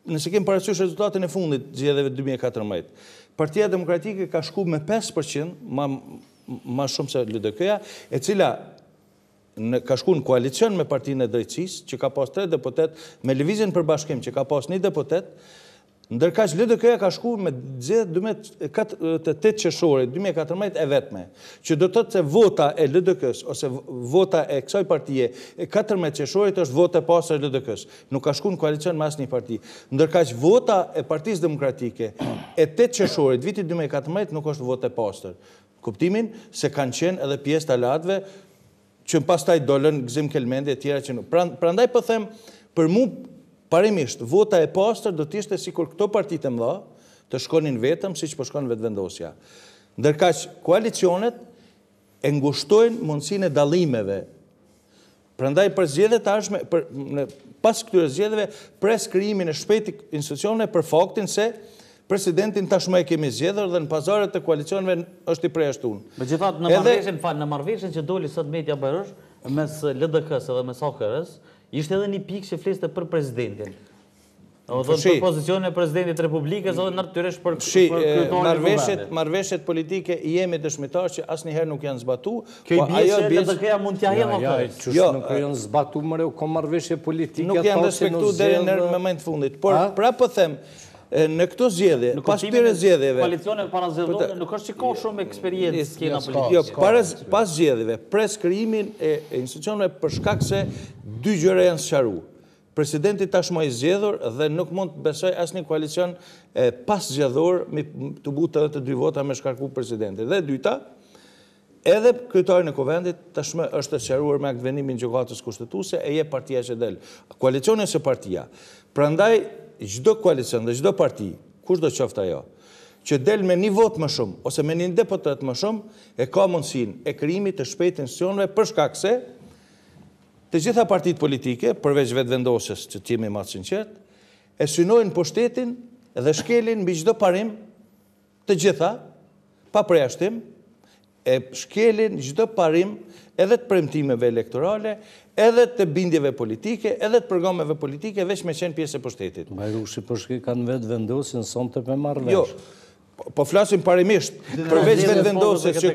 S2: Nëse kemi parasysh rezultatin e fundit të zgjedhjeve 2014, Partia Demokratike ka shku me 5%, ma shumë se LDK-ja, e cila ka shku në koalicion me Partinë e Drejtësisë, që ka pas 3 deputet, me Lëvizjen për Bashkim, që ka pas 1 deputet, ndërkaq LDK-ja ka shku me zgjedhje të 8 qershorit 2014 e vetme, që do të thotë se vota e LDK-s ose vota e kësaj partie e 14 qershorit është vota e pastër e LDK-s. Nuk ka shku në koalicion me asnjë parti. Ndërkaq vota e Partisë Demokratike e 8 qershorit vitit 2014 nuk është vota e pastër. Kuptimin se kanë qenë edhe pjesë të alatëve që pastaj dolën Gzim Kelmendi e tjera që nuk. Prandaj po them, për mu parimisht, vota e pastër do t'ishte sikur këto partit e mëdha, të shkonin vetëm, si që po shkon vetëvendosja. Ndërkaq, koalicionet e ngushtojnë mundësinë e dallimeve. Prandaj për zgjedhjet tashme, pas këtyre zgjedhjeve, pres krijimin e shpejtë institucioneve për faktin se presidentin tashmë e kemi zgjedhur dhe në pazaret e koalicioneve është i përjashtuar.
S1: Megjithatë, në marrëveshjen që doli sot Media Bajrosh mes LDK-s dhe mes AKR-s, ishte edhe një pikë që fliste për presidentin. Për pozicionin e presidentit Republikës dhe natyrisht për kryetarin e guvernit.
S2: Marrëveshjet politike i jemi dëshmitar që asnjëherë nuk janë zbatuar.
S1: Kjo i bie që LDK-ja mund t'ja hedhë atë.
S3: Jo, nuk janë zbatuar më ka marrëveshje politike.
S2: Nuk janë respektuar deri në momentin e fundit. Por pra po them, në këto zgjedhje, pas këtyre zgjedhjeve,
S1: koalicionet parazgjedhore nuk është që ka shumë eksperiencë skena politike.
S2: Jo, pas zgjedhjeve, pres krijimin e institucioneve për shkak se dy gjëra janë sqaruar. Presidenti tashmë i zgjedhur dhe nuk mund të besoj asnjë koalicion pas zgjedhor të butë edhe të dy vota me shkarku presidentit. Dhe dyta, edhe kryetari në kuvendit tashmë është sqaruar me akt vendimin gjykatës kushtetuese e jep partia që del. Koalicioni ose partia. Prandaj çdo koalicion dhe çdo parti, kushdo qoftë ajo, që del me një vot më shumë ose me një deputet më shumë, e ka mundësinë e krijimit të shpejtë institucioneve për shkak se të gjitha partitë politike, përveç vetëvendosjes që t'jemi më të sinqert, e synojnë pushtetin dhe shkelin mbi çdo parim të gjitha, pa përjashtim, e shkelin çdo parim edhe të premtimeve elektorale, edhe të bindjeve politike, edhe të programeve politike, veç me qenë pjesë e pushtetit.
S3: Bajrushi përshkri kanë vetëvendosin sonte me marrëvesh.
S2: Jo, po flasim parimisht, përveç vetëvendosjes që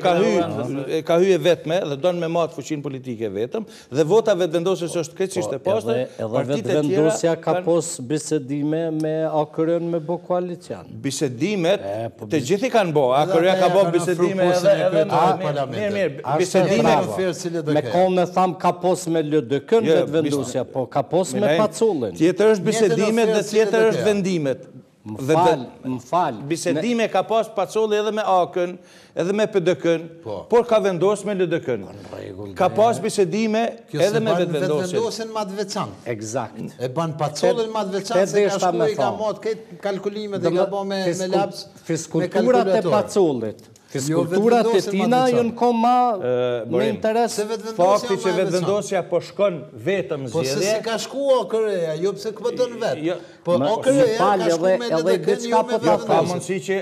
S2: ka hyrë vetme dhe donë me matë fuqinë politike vetëm, dhe vota vetëvendosjes është krejtësisht e pastër.
S3: Edhe vetëvendosja ka pos bisedime me AKR-n me bo koalicion.
S2: Bisedimmet, të gjithi kanë bo, AKR-ja ka bo bisedime edhe me bisedime
S3: me konë me thamë ka pos me LDK-n vetëvendosja, po ka pos me Pacullin.
S2: Tjetër është bisedimet dhe tjetër është vendimet.
S3: Më falë.
S2: Bisedime ka pas Pacolli edhe me AKN, edhe me PDK-n, por ka vendos me LDK-n. Ka pas bisedime edhe me vetëvendosin.
S4: Vetëvendosin ma të veçantë.
S3: Eksakt.
S4: E ban Pacollin ma të veçantë, se ka shku i ka motë këtë kalkulimet dhe ka bo me laps.
S3: Fiskulturat e Pacollit. Fiskulturat e tina jënë koma në interes.
S2: Fakti që vetëvendosja po shkon vetëm zgjedhje.
S4: Po se si ka shku AKR-ja, jo pëse këpëtën vetë. Po AKR-ja ka shku me LDK-n, jo me vetëvendosja.
S2: Ka mundësi që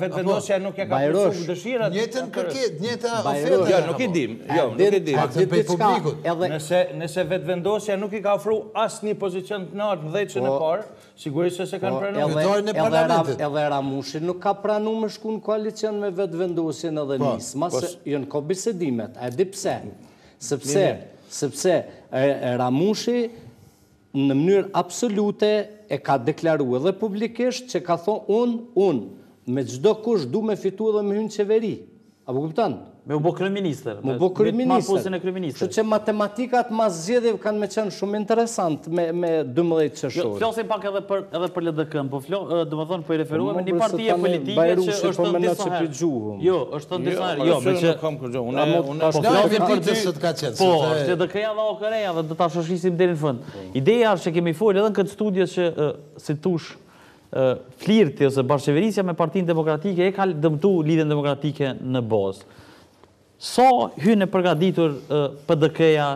S2: vetëvendosja nuk e ka përsu dëshirat.
S4: Njëtën kërket, njëta oferta.
S2: Jo, nuk i dim. Jo, nuk i dim.
S4: Aktën për publikut.
S2: Nëse vetëvendosja nuk i ka ofru asë një pozicion të nartë më dhejtë që në parë, sigurisht se kanë pranuar.
S3: Edhe Ramushi nuk ka pranu me shku në koalicion me vetëvendosin edhe nisma, se jënë ko bisedimet. A di pse? Sepse Ramushi në mënyrë absolute e ka deklaru edhe publikisht që ka thonë unë me gjdo kush du me fitu edhe me hynë qeveri. Apo kuptan?
S1: Me u bo kryeministër.
S3: Me u bo kryeministër.
S1: Me kryeministër.
S3: Që matematikat mas zgjedhjeve kanë me qenë shumë interesant me 12 qershor.
S1: Flasim pak edhe për LDK-n, po do më thonë po i referuam një partije politike që është të disa herë. Jo, është të disa herë. Jo, me që... Po, është LDK-ja dhe AKR-ja dhe do ta shoqërisim deri në fund. Ideja është që kemi folë edhe në këtë studio që si tush flirti ose bashkëqeverisja me Partinë Demokratike e ka dëmtu lidhjen demokratike në bazë. Sa hynë e përgatitur LDK-ja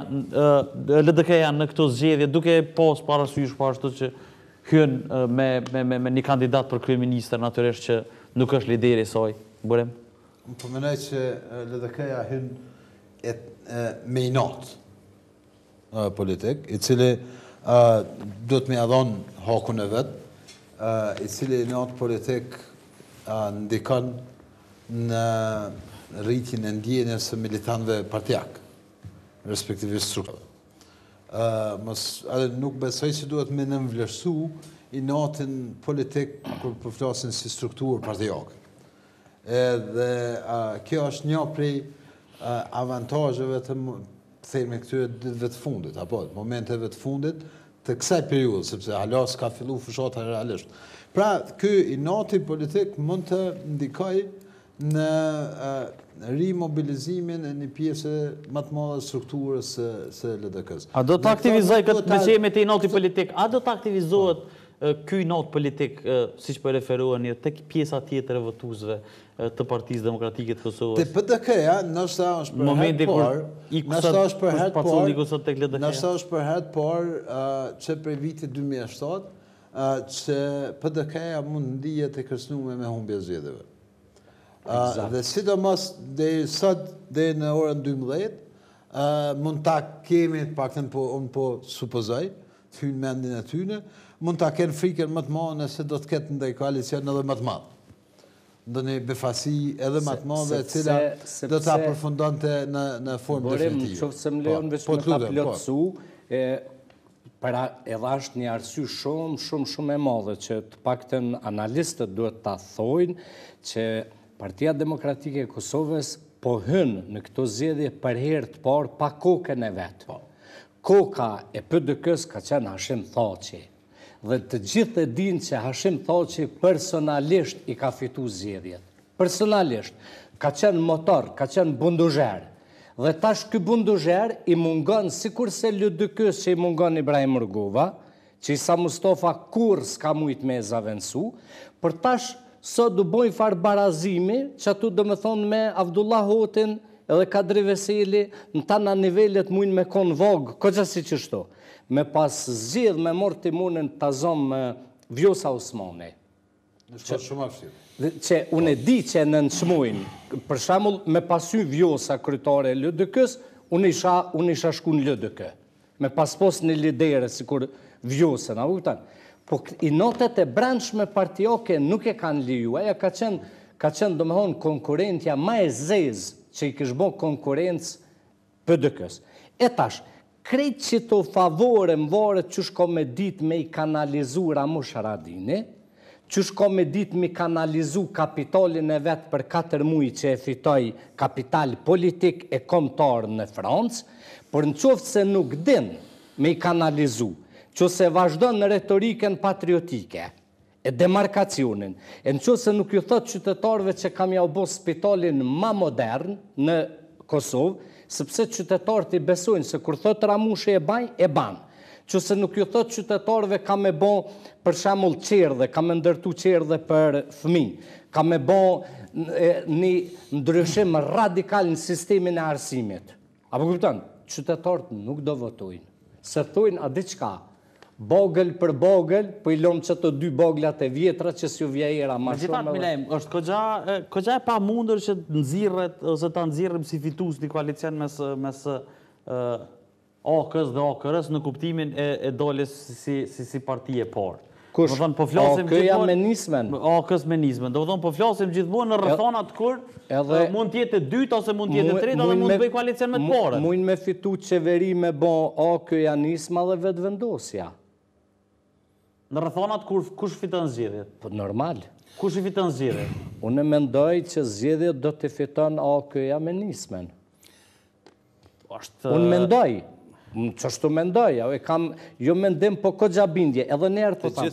S1: në këto zgjedhje, duke pas parasysh po ashtu që hynë me një kandidat për kryeministër natyrisht që nuk është lideri i saj, burem?
S4: Më përmenoj që LDK-ja hynë me i natë politik, i cili do të me adhon hakun e vetë, i cili i natë politik ndikon në rritjen e ndjenjes së militantëve partijak, respektivisht strukturë. Nuk besoj që duhet me nënvlerësu i natin politik kur përflasin si strukturë partijake. Dhe kjo është një prej avantajeve të thejme këtyre ditëve të fundit, apo momenteve të fundit të kësaj periudhë, sepse halas ka fillu fushat realisht. Pra, ky i nati politik mund të ndikoj në rimobilizimin e një pjesë më të madhe strukturës së LDK-s.
S1: A do të aktivizoj këtë me qeme të i nati politik? A do të aktivizohet ky not politik, siç po referuani, tek pjesa tjetër e votuesve të Partisë Demokratike të Kosovës.
S4: Te PDK-ja, nështë është për herë parë, nështë është për herë parë që prej vitit 2007, që PDK-ja mund ndihet e kërcënuar me humbje zgjedhjeve. Dhe sidomos deri sot deri në orën 12, mund ta kemi paktën unë po supozoj, të hyjnë mendin e tyre, mund ta kenë frikën më të madhe nëse do të ketë ndaj koalicion edhe më të madh. Ndonjë befasi edhe më të madhe e cila do ta përfundonte në formë definitive.
S3: Qoftë se më lejon vetëm ta plotësu, para edhe është një arsye shumë e madhe që të paktën analistët duhet ta thojnë që Partia Demokratike e Kosovës po hyn në këto zgjedhje për herë të parë pa kokën e vet. Koka e PDK-s ka qenë Hashim Thaçi. Dhe të gjithë e dinë që Hashim Thaçi personalisht i ka fitu zgjedhjet. Personalisht. Ka qenë motor, ka qenë bunduzher. Dhe tash ky bunduzher i mungon, sikurse LDK-s që i mungon Ibrahim Rugova, që Isa Mustafa kur s'ka mujt me e zavendësu, për tash sot du bojnë farë barazimi, që atu do me thonë me Avdullah Hotin edhe Kadri Veseli, në tana nivellet mujnë me konë vogë, ko që si që shto. Me pas zgjidh me morë timunin të zonë Vjosa Osmani.
S4: Në shkot shumë afshirë.
S3: Që unë e di që në nëqmojnë, për shamull me pasy Vjosa kryetare e LDK-s, unë isha shku në LDK. Me pas pos një lidere, si kur Vjosa, na vëtan. Po i notet e brendshme partioke nuk e kanë liju, aja ka qenë do me thonë konkurentja ma e zezë që i kishbo konkurencë PDK-s. E tash, krejt që të favore më varet që shko me dit me i kanalizu Ramush Haradini, që shko me dit me i kanalizu kapitalin e vetë për 4 muaj që e fitoj kapital politik e kombëtar në Francë, por në qoftë se nuk din me i kanalizu, që se vazhdo në retoriken patriotike, e demarkacionin, e në që se nuk ju thot qytetarve që kam ja u bo spitalin ma modern në Kosovë, sepse qytetarët i besojnë se kur thot Ramushi e baj, e ban. Që se nuk ju thot qytetarve ka me bo për shamull qerdhe, ka me ndërtu qerdhe për fëmi, ka me bo një ndryshim radikal në sistemin e arsimit. Apo kupton, qytetarët nuk do votojnë. Se thojnë a diçka, bogël për bogël, po i lomë që të 2 boglat e vjetra që s'ju vjera ma shumë.
S1: Megjithatë, Milem, është kogja e pa mundër që nxirret ose ta nxirrim si fitus një koalicion mes AK-s dhe OKR-s në kuptimin e dolës si parti e parë.
S3: Kush? AK-ja me nismen?
S1: AK-s me nismen. Do thonë po flasim gjithmonë në rrethonat kur mund t'jetë e dytë ose mund t'jetë e tretë dhe mund të bëj koalicion me të parët.
S3: Mujnë me fitu qeveri me bo AK-ja nisma dhe vetëvendosja.
S1: Në rrethonat kur kush fiton zgjedhjet?
S3: Po normal.
S1: Kush i fiton zgjedhjet?
S3: Unë mendoj që zgjedhjet do të fiton AK-ja me nismen. Unë mendoj. Që ashtu mendoj, jo mendim, po ko gjabindje, edhe njerë të thamë.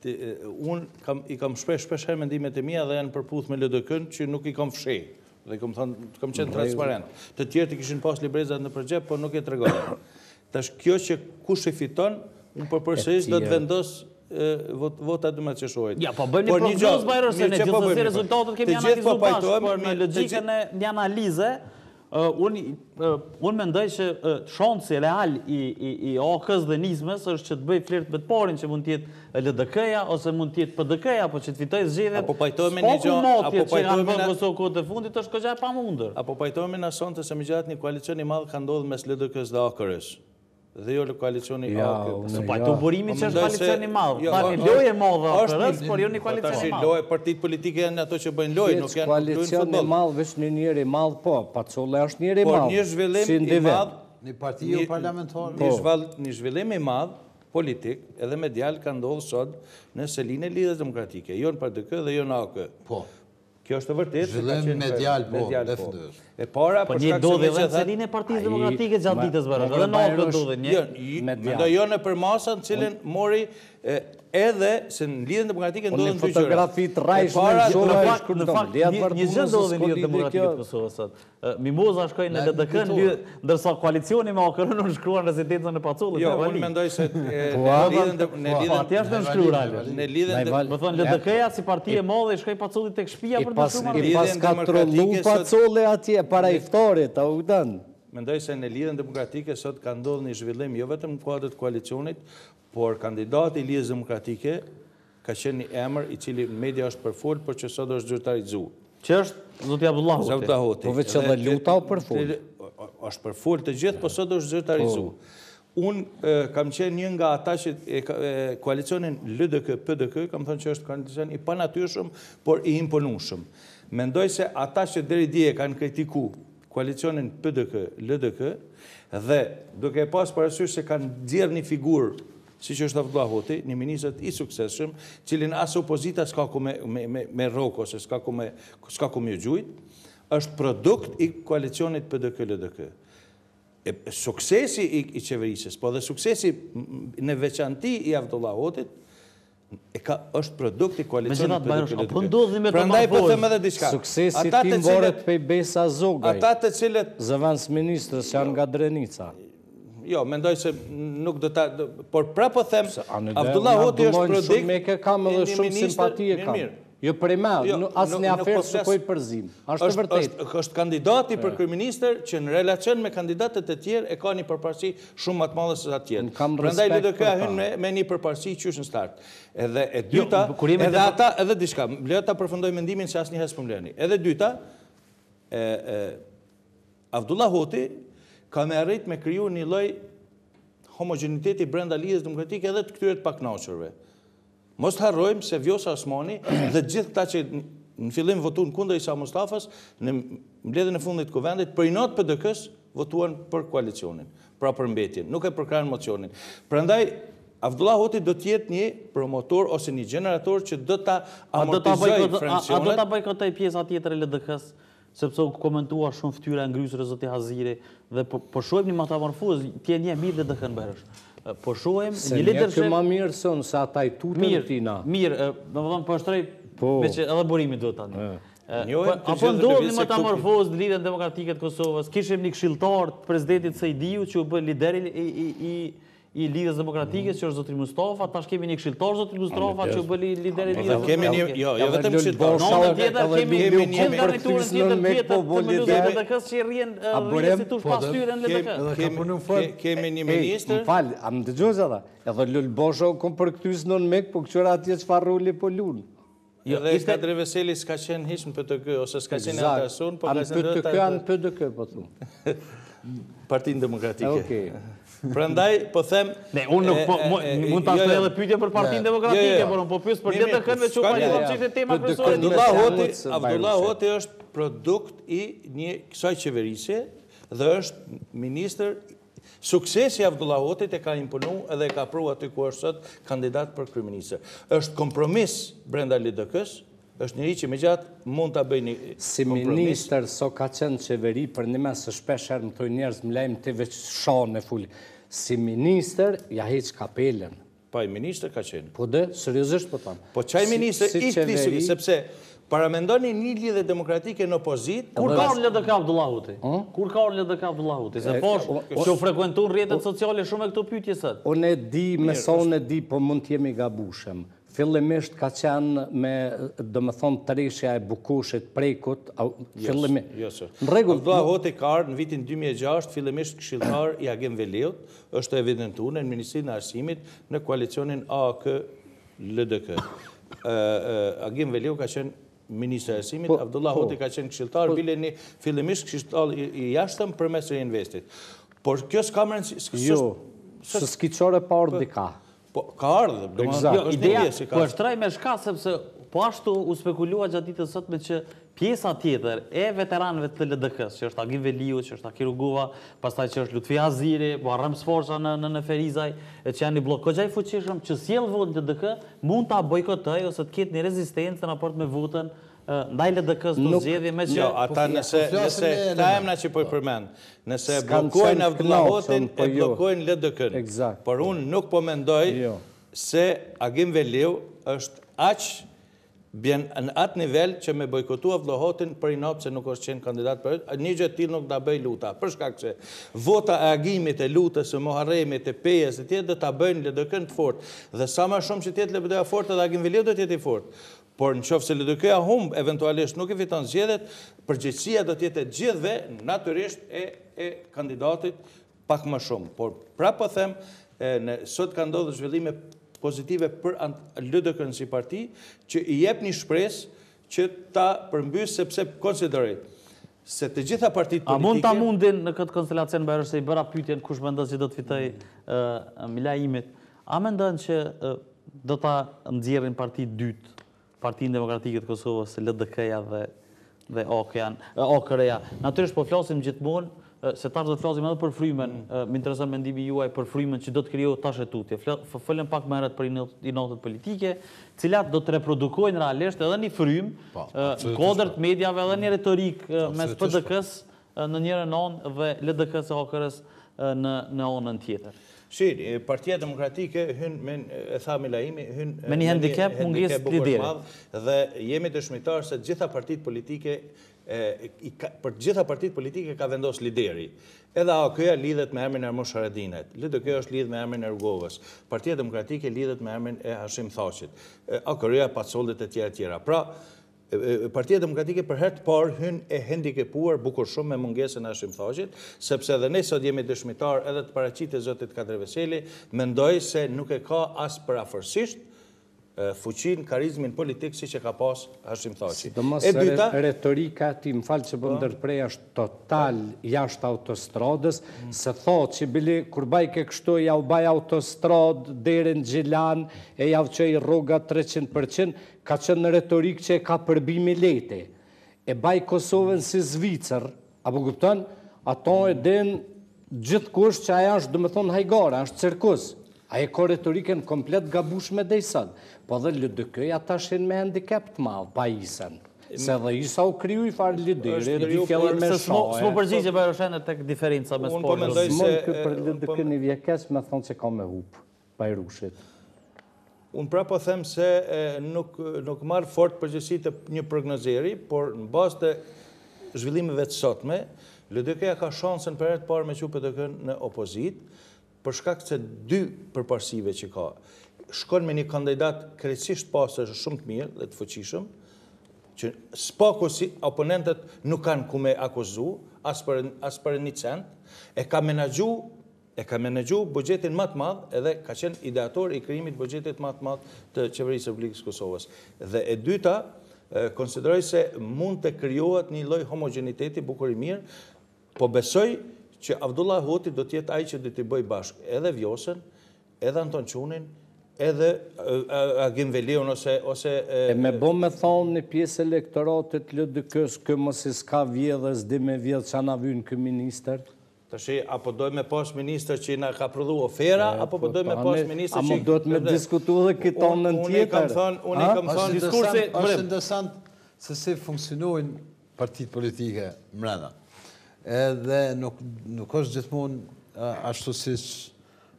S2: Të gjitha, unë i kam shpesh mendimet e mija dhe janë përputh me LDK-n që nuk i kam fshej, dhe i kam qenë transparent. Të tjerë të kishin pas librezat në përgjep, po nuk e të regonë. Tash kjo që kush e fiton, unë përpërsërisht do të vendos votat dhe me të qeshojt.
S1: Ja, po bëjmë një prognoz bajrës, se ne gjithësësi rezultatet kemi analizu bashkë, por në logikën e një analize, unë mendoj që shansi real i AK-s dhe nismës është që të bëj flirt me të parin që mund tjetë LDK-ja ose mund tjetë PDK-ja, po që të fitoj zgjedhjet, s'po motjet që kanë bërë Kosovë kohët e fundit është kogja e pa mundër.
S2: Apo pajtojme në sonte se me gjatë një koalicion i madhë ka ndodhë mes LDK-s dhe AK-s. Dhe jo në koalicioni AK-s.
S1: Së pajto burimi që është koalicioni madhë. Ta një loje madhë AK-s, por jo një koalicioni madhë.
S2: Loje partit politike janë ato që bëjnë lojë, nuk janë lojnë futbol.
S3: Koalicioni madhë, vesh një njëri madhë, po, Pacole është njëri madhë.
S2: Por një zhvillim i madhë,
S4: një partijë parlamentar.
S2: Një zhvillim i madhë politik edhe medial ka ndodhë sot në selinë e Lidhjes Demokratike, jo në PDK dhe jo në AK.
S4: Po.
S2: Kjo është të vërtet.
S4: Zhvillim medial, po, definitivisht.
S2: E para,
S1: po një do dhe dhe selinë e Partisë Demokratike gjatë ditës bërë, dhe në AK do dhe një.
S2: Mendo jo në për masën cilën mori edhe se në lidhjen demokratike ndodhen dy gjëra.
S3: Fotografit rajshme
S1: Në fakt, një gjë ndodhi në lidhjen demokratike të Kosovës sot. Mimoza shkoi në LDK, ndërsa koalicioni me AKR nuk shkruan rezidencën e Pacullit.
S2: Jo, unë mendoj se
S1: në lidhjen më thonë LDK-ja si parti e madhe shkoi Pacullit tek shtëpia për të shkruar.
S3: Pas ka trollu Paculli atje para iftarit, a u dën.
S2: Mendoj se në lidhjen demokratike sot ka ndodhur një zhvillim jo vetëm në kuadër të koalicionit, por kandidati i Lidhjes Demokratike ka qenë një emër i cili media është përfol, por që sot është zyrtarizuar.
S1: Që është zoti Abdullah Hoti.
S3: Po veç edhe luta u përfol.
S2: Është përfol të gjithë, por sot është zyrtarizuar. Unë kam qenë një nga ata që koalicionin LDK-PDK, kam thënë që është koalicion i panatyrshëm, por i imponueshëm. Mendoj se ata që deri dje kanë kritikuar koalicionin PDK-LDK dhe duke pas parasysh se kanë nxjerrë një figurë si që është Abdullah Hoti, një ministër i suksesshëm, cilin as opozita s'ka ku me roko, se s'ka ku me gjujt, është produkt i koalicionit PDK-LDK. Suksesi i qeverisës, po dhe suksesi në veçanti i Abdullah Hotit, është produkt i koalicionit PDK-LDK. Prandaj po them edhe diçka.
S3: Suksesi tim varet pej Besa Zogaj,
S2: ata të cilët
S3: zëvendës ministrës që janë nga Drenica.
S2: Jo, mendoj se nuk do ta... Por pra po them, Abdullah Hoti është produkt...
S3: Me ke kam edhe shumë simpatie kam. Jo për me, asë një aferë së kojë përzim. Ashtë të vërtet.
S2: është kandidati për kryeministër që në relacion me kandidatët e tjerë e ka një përparësi shumë më të madhe se atë tjerë. Prandaj LDK hyn me një përparësi qysh në start. Edhe e dyta, edhe ata, edhe diçka, le ta përfundoj mendimin se asnjëherë s'po mbleni. Edhe dyta, Abdullah Hoti ka me arrit me kriju një lloj homogeniteti brenda Lidhjes Demokratike edhe të këtyre të pakënaqurve. Mos të harrojmë se Vjosa Osmani dhe gjithë ta që në fillim votuan kundër Isa Mustafas, në mbledhjen e fundit të kuvendit, për inat PDK-s votuan për koalicionin, pra për mbetjen, nuk e përkrahen mocionin. Prandaj Abdullah Hoti do të jetë një promotor ose një generator që do ta amortizojë fraksionet.
S1: A do ta bojkotoj pjesa tjetër e LDK-s? Sepse u komentua shumë fytyra ngrysur e zoti Haziri dhe po shohim një metamorfozë, ti je mirë LDK-n Berësh. Po shohim një lidership
S3: më mirë son se ata i tutën tina.
S1: Mirë, domethënë po shtroj me që edhe burimi duhet tani. Apo ndodh një metamorfozë në Lidhjen Demokratike të Kosovës, kishim një këshilltar të presidentit Sejdiu që u bë lideri i Lidhjes Demokratike, që është zotri Mustafa, tash kemi një këshilltar zotri Mustafa që u bë lideri i Lidhjes Demokratike.
S2: Jo, vetëm këshilltar.
S1: Në tjetër kemi një garniturën tjetër të LDK-s që rrien si tush pas tyre në LDK.
S2: Kemi një ministër.
S3: M'fal, a më dëgjosh ata? Edhe Lul Bosho kom përktys në Mek, po këqyra atje çfarë roli po lun.
S2: Edhe Kadri Veseli s'ka qenë hiç në PDK ose s'ka qenë atasun, po
S3: ka qenë në PDK, po thon.
S2: Partinë Demokratike. Prandaj po them,
S1: unë mund ta shpreh edhe pyetje për Partinë Demokratike, por unë po pyes për LDK-n me çfarë çifte tema kryesore.
S2: Abdullah Hoti është produkt i një kësaj qeverisje dhe është ministër. Suksesi Abdullah Hotit e ka imponu edhe e ka pru aty ku është sot kandidat për kryeministër. Është kompromis brenda LDK-s, është njëri që me gjatë mund të bëjë një kompromis.
S3: Si minister, so ka qenë qeveri për një mes së shpesher më të njerëz më lejmë të veç shanë e fulli. Si minister, ja heq kapelen.
S2: Pa i minister ka qenë.
S3: Po dhe, seriozisht po tamë.
S2: Po qaj minister i këtisi, sepse paramendoni një lidhje demokratike në opozit.
S1: Kur ka orë LDK Abdullah Hoti? Kur ka orë LDK Abdullah Hoti? Se posh, që u frekuentun rrjetet sociale shumë e këto pyetje sot.
S3: Unë e di, me sa unë e di, po mund t'jemi gabushem. Fillimisht ka qenë me, do më thonë, tërishja e Bukushit, Prekut, fillimisht.
S2: Jo, sër. Abdullah Hoti ka ardhur në vitin 2006, fillimisht këshilltar i Agim Veliut, është evidentuar në Ministrinë e Arsimit në koalicionin AK-LDK. Agim Veliu ka qenë Ministri i Arsimit, Abdullah Hoti ka qenë këshilltar, bileni fillimisht këshilltar i jashtëm përmes Reinvestit. Por kjo s'ka më rëndësi.
S3: Jo, së s'kiqore pa orë dika.
S2: Po, ka ardhë.
S1: Ideja, po shtraj me shka, sepse po ashtu u spekulua gjatë ditës sot me që pjesa tjetër e veteranëve të LDK-s, që është Agim Veliu, që është Akir Ugova, pastaj që është Lutfi Haziri, po Arram Sforca në Ferizaj, që janë një blok goxhaj fuqishëm, që sjell votë LDK, mund ta bojkotoj ose të ketë një rezistencë në raport me votën ndaj LDK-s do zgjedhje me që...
S2: Jo, ata nëse ta emna që po i përmend, nëse blokojnë Abdullah Hotin, e blokojnë LDK-n. Por unë nuk po mendoj se Agim Veliu është aqë bjen në atë nivel që me bojkotua Vllahotin për inat se nuk është qenë kandidat për një gjë t'il nuk da bëj luta. Për shkak se vota e Agimit, e lutës, e Muharremit, e Pejes, e tjetë dhe ta bëjnë LDK të fort. Dhe sa ma shumë që tjetë LDK fort edhe Agim Veliu do tjetë i fort. Por në qofë se LDK-a humb, eventualisht nuk i fiton zgjedhjet, përgjegjësia do tjetë e gjithve natyrisht e kandidatit pak më shumë. Por prapë them, sot ka ndodhur zhvillime pozitive për LDK-n si parti, që i jep një shpresë që ta përmbys sepse konsideroj se të gjitha partitë politike...
S1: A mund ta mundin në këtë konstelacion Bajrami se i bëra pyetjen kush mendon se do të fitoj Milajimit, a mendon që do ta nxjerrin parti dytë, Partinë Demokratike të Kosovës, LDK-ja dhe OKR-ja. Natyrisht po flasim gjithmonë se tash do të flasim edhe për frymën, më intereson mendimi juaj për frymën që do të krijojë tash e tutje. Folëm pak më herët për inatët politike, cilat do të reprodukojnë realisht edhe një frymë, kodër të mediave edhe një retorik mes PDK-s në njërin anë dhe LDK-s e OKR-s në anën tjetër.
S2: Shiri, Partia Demokratike e tha Milajimi,
S1: me një handicap mungesë lideri.
S2: Dhe jemi dëshmitar se gjitha partitë politike për gjitha partitë politike ka vendos lideri. Edhe AOK-ja lidhet me emrin e Ermush Haradinajt, LDK është lidh me emrin e Rrugovës, Partia Demokratike lidhet me emrin e Hashim Thaqit, AOK-ja Pasollit e tjera. Pra, Partia Demokratike për herë të parë hyn e handikepuar bukur shumë me mungesën e Hashim Thaqit, sepse edhe ne sot jemi dëshmitar edhe të paraqitjes zotit Kadri Veseli, mendoj se nuk e ka as përafërsisht fuqin, karizmin politik si që ka pas Hashim Thaçi.
S3: Sidomos retorika ti, më falë që po ndërprej, është total jashtë autostradës, se Thaçi bili kur bajke kështu ja u baj autostradë deri në Gjilan, e ja u qej rroga 300%, ka qenë në retorik që e ka përbimi lete. E baj Kosovën si Zvicër, apo kupton, ato e den gjithë kush që aja është, dëmë thonë, hajgara, është cirkus. A e ka retorikën komplet gabushme dhe i sënë. Po dhe LDK-ja ta shenë me handicap të malë, pa isën. Se dhe isa u kriju i farë lideri, di fjellën me shohë.
S1: S'mo përgjigje për rëshenë tek diferenca me sportës.
S3: S'mon këtë për LDK një vjekes me thonë që ka me hupë, pa i rushit.
S2: Unë pra po them se nuk marë fort përgjësi të një prognozeri, por në bazë të zhvillimeve të sotme, LDK-ja ka shansën për herë të parë me që PDK në opozit, për shkak se dy përparësive që ka. Shkon me një kandidat krejtësisht pasër shumë të mirë dhe të fuqishëm, që s'pako si oponentët nuk kanë ku me akuzu, as për një cent, e ka menagju bugjetin më të madh, edhe ka qenë ideator i krijimit bugjetit më të madh të qeverisë së Republikës Kosovës. Dhe e dyta, konsideroj se mund të krijohet një lloj homogeniteti bukur i mirë, po besoj që Abdullah Hoti do tjetë ai që do t'i bëj bashkë edhe Vjosën, edhe Anton Qunin, edhe Agim Veliun ose...
S3: E me bo me thonë një pjesë elektoratit LDK-s kë mos i s'ka vjedhë, s'di me vjedhë që anë avynë kë minister?
S2: Tashi, apo doj me pas minister që na ka prodhu ofera, apo doj me pas minister që...
S3: A më do të me diskutu dhe këtë anën tjetër?
S2: Unë i kam thonë diskursi...
S4: është interesant se si funksionojnë partitë politike mrena. Edhe nuk është gjithmonë ashtu si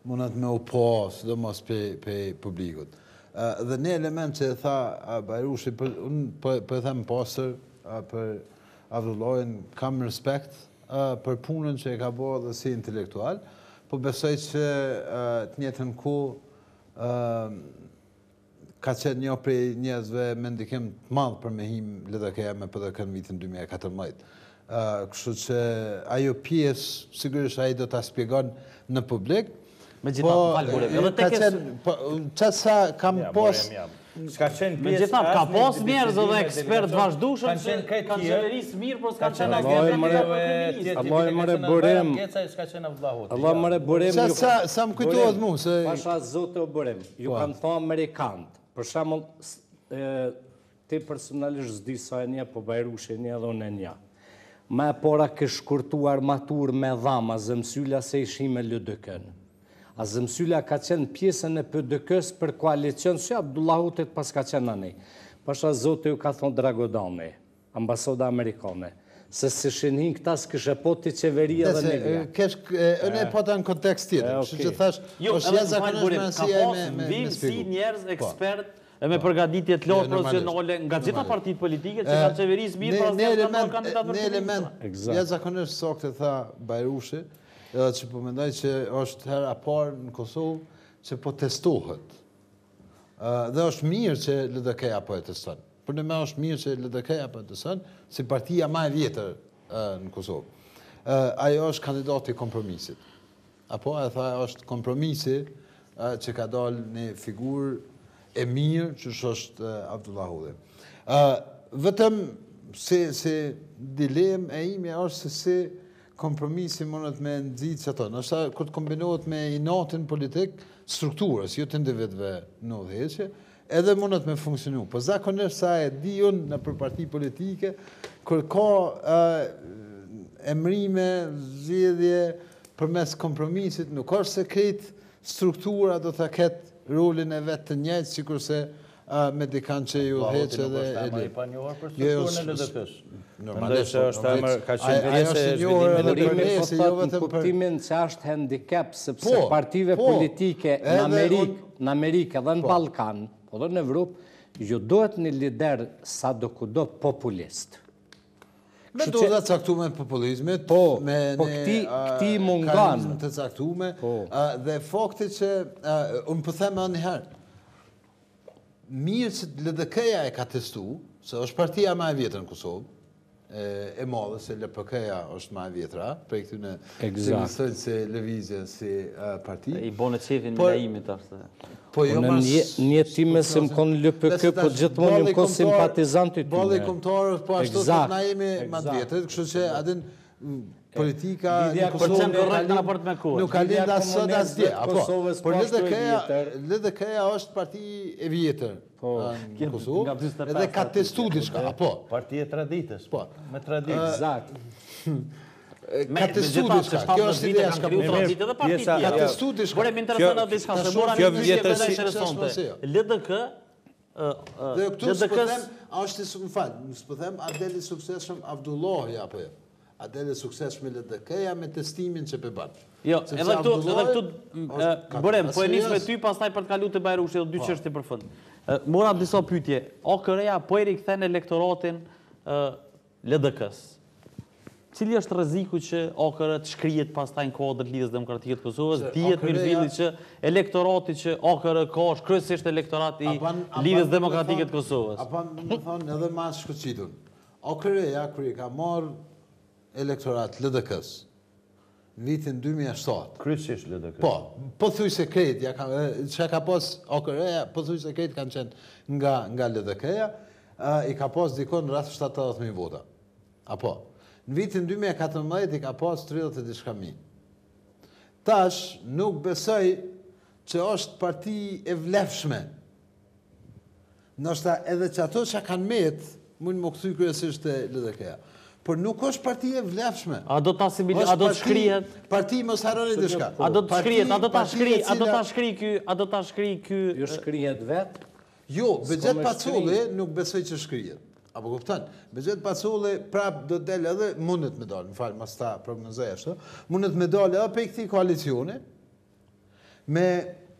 S4: mundet me u po, sidomos pe publikut. Dhe një element që e tha Bajrushi, unë për e them pasër, për Avdullojnë, kam respekt për punën që e ka bo dhe si intelektual, po besoj që të njëtën ku ka qenë një prej njerëzve me ndikim të madhë për me him LDK-ja me PDK në vitin 2014. Kështu që ajo pjesë, sigurisht ajo do të spjegon në publik.
S1: Me gjitha, falë burem.
S4: Qatë sa kam pos...
S1: Me gjitha, ka pos njerëz dhe ekspert vazhdushëm që kanë qeverisë mirë, por s'kanë qenë
S3: Allah e mëre burem. Allah mëre burem.
S4: Sa më kujtohet mu, se...
S3: Pasha zote o burem, ju kanë thonë Amerikanët. Për shamull, ti personalisht zdi sa e nja, po Bajrushi e nja dhe unë e nja. Ma e pora kë shkurtu armatur me dhama, Zëmsyla se ishi me LDK-n. A Zëmsyla ka qenë pjesën e PDK-s për koalicion, që Abdullahutit pas ka qenë anej. Pasha zote ju ka thonë Dragodane, ambasoda amerikane, se se shenin këta s'kishe po të qeveria dhe në vja.
S4: Unë e pota në kontekst tjetër, që thash, është jashtëzakonisht mendësia me
S1: si njerëz ekspert me përgatitje të lartë profesionale nga gjitha partitë politike që kanë qeverisë mirë pas kanë kandidatë.
S4: Në element jashtëzakonisht saktë tha Bajrushi, edhe që po mendoj që është hera parë në Kosovë që po testohet. Dhe është mirë që LDK-ja po e teston. Për në me është mirë që LDK-ja po e teston, si partia ma e vjetër në Kosovë. Ajo është kandidati i kompromisit. Apo e tha është kompromisi që ka dalë një figurë e mirë që është Abdullah Hudhi. Vetëm se dilemë e ime është se kompromisi mundet me nëzitë që ato. Nështë këtë kombinohet me inatin politik, strukturës, jo të individve në dheqe, edhe mundet me funksionu. Po zakonisht sa e di unë në për parti politike, kër ka emrime, zjedhje, përmes kompromisit, nuk është se këtë struktura do të ketë rolin e vetë të njëjtë, si kurse me dikan që ju dheqe dhe e li.
S2: Pa njohër për strukturën e LDK-s.
S4: Normalisht
S2: është emër ka qenë vjen se
S3: në kuptimin që është handicap, sepse partive politike në Amerikë dhe në Ballkan, po dhe në Evropë, ju dohet një lider sa do kudo populist.
S4: Me dozat caktume të populizmit, me
S3: këti mungan
S4: të caktume, dhe fakti që, unë pëtheme njëherë, mirë që LDK-ja e ka testu, se është partia ma e vjetër në Kosovë, e madhe se LPK-ja është ma e vjetra, prej këtyne se nësënë se lëvizjen si parti.
S1: I bone qefin me leimit është.
S3: Një time se më konë LPK, po gjithmonë një më konë simpatizantë të
S4: Bale komtarët, po ashtu të na jemi ma të vjetër, kështu që adin politika në Kosovë nuk ka linda sot as dje. Por LDK-ja është parti e vjetër në Kosovë, edhe ka testu diçka.
S2: Parti e traditës, me traditës.
S4: Ka testu diçka, kjo është ideja shka përë. Ka testu diçka.
S1: Bore më interesant atë diçka, se mora një një vëndaj interesante. LDK,
S4: dhe këtu s'pëthem, është më falë, s'pëthem Adeli sukseshëm Abdullahi apo e. Adeli sukseshme LDK-ja me testimin që përbën.
S1: Jo, edhe këtu, bërem, po e njës me ty, pas taj për të kalu të Bajrushi, dhe dy qështi për fund. Mora disa pytje, OKR-ja po e rikëthen elektoratin LDK-s. Cili është rreziku që OKR të shkrijet pas taj në kodër Lidhës Demokratike të Kosovës, dihet mirëfilli që elektorati që OKR ka është kryesisht elektorat i Lidhës Demokratike të Kosovës.
S4: Apo më thonë edhe mas shkëqitun. OKR-ja kërë ka marë elektorat LDK-s në vitin 2007.
S2: Kryesisht LDK.
S4: Po thuj se krejt, që ka pas OKR-ja, po thuj se krejt kanë qenë nga LDK-ja, i ka pas dikon rreth 70.000 vota. Apo? Në vitin 2014 i ka pas 30 diçka mijë. Tash nuk besoj që është parti e vlefshme. Nështë edhe që ato që kanë metë, mund më këthuj kryesisht e LDK-ja. Por nuk është parti e vlefshme.
S1: A do të shkrijet?
S4: Parti mos harroni diçka.
S1: A do të shkrijet? A do të shkri ky?
S3: Jo shkrijet vetë?
S4: Jo, Begjet Paculli nuk besoj që shkrijet. Apo kuptan, Begjet Paculli prap do të del edhe mundet me dalë, më falë, mas ta prognozoj ashtu, mundet me dalë edhe pe këti koalicioni, me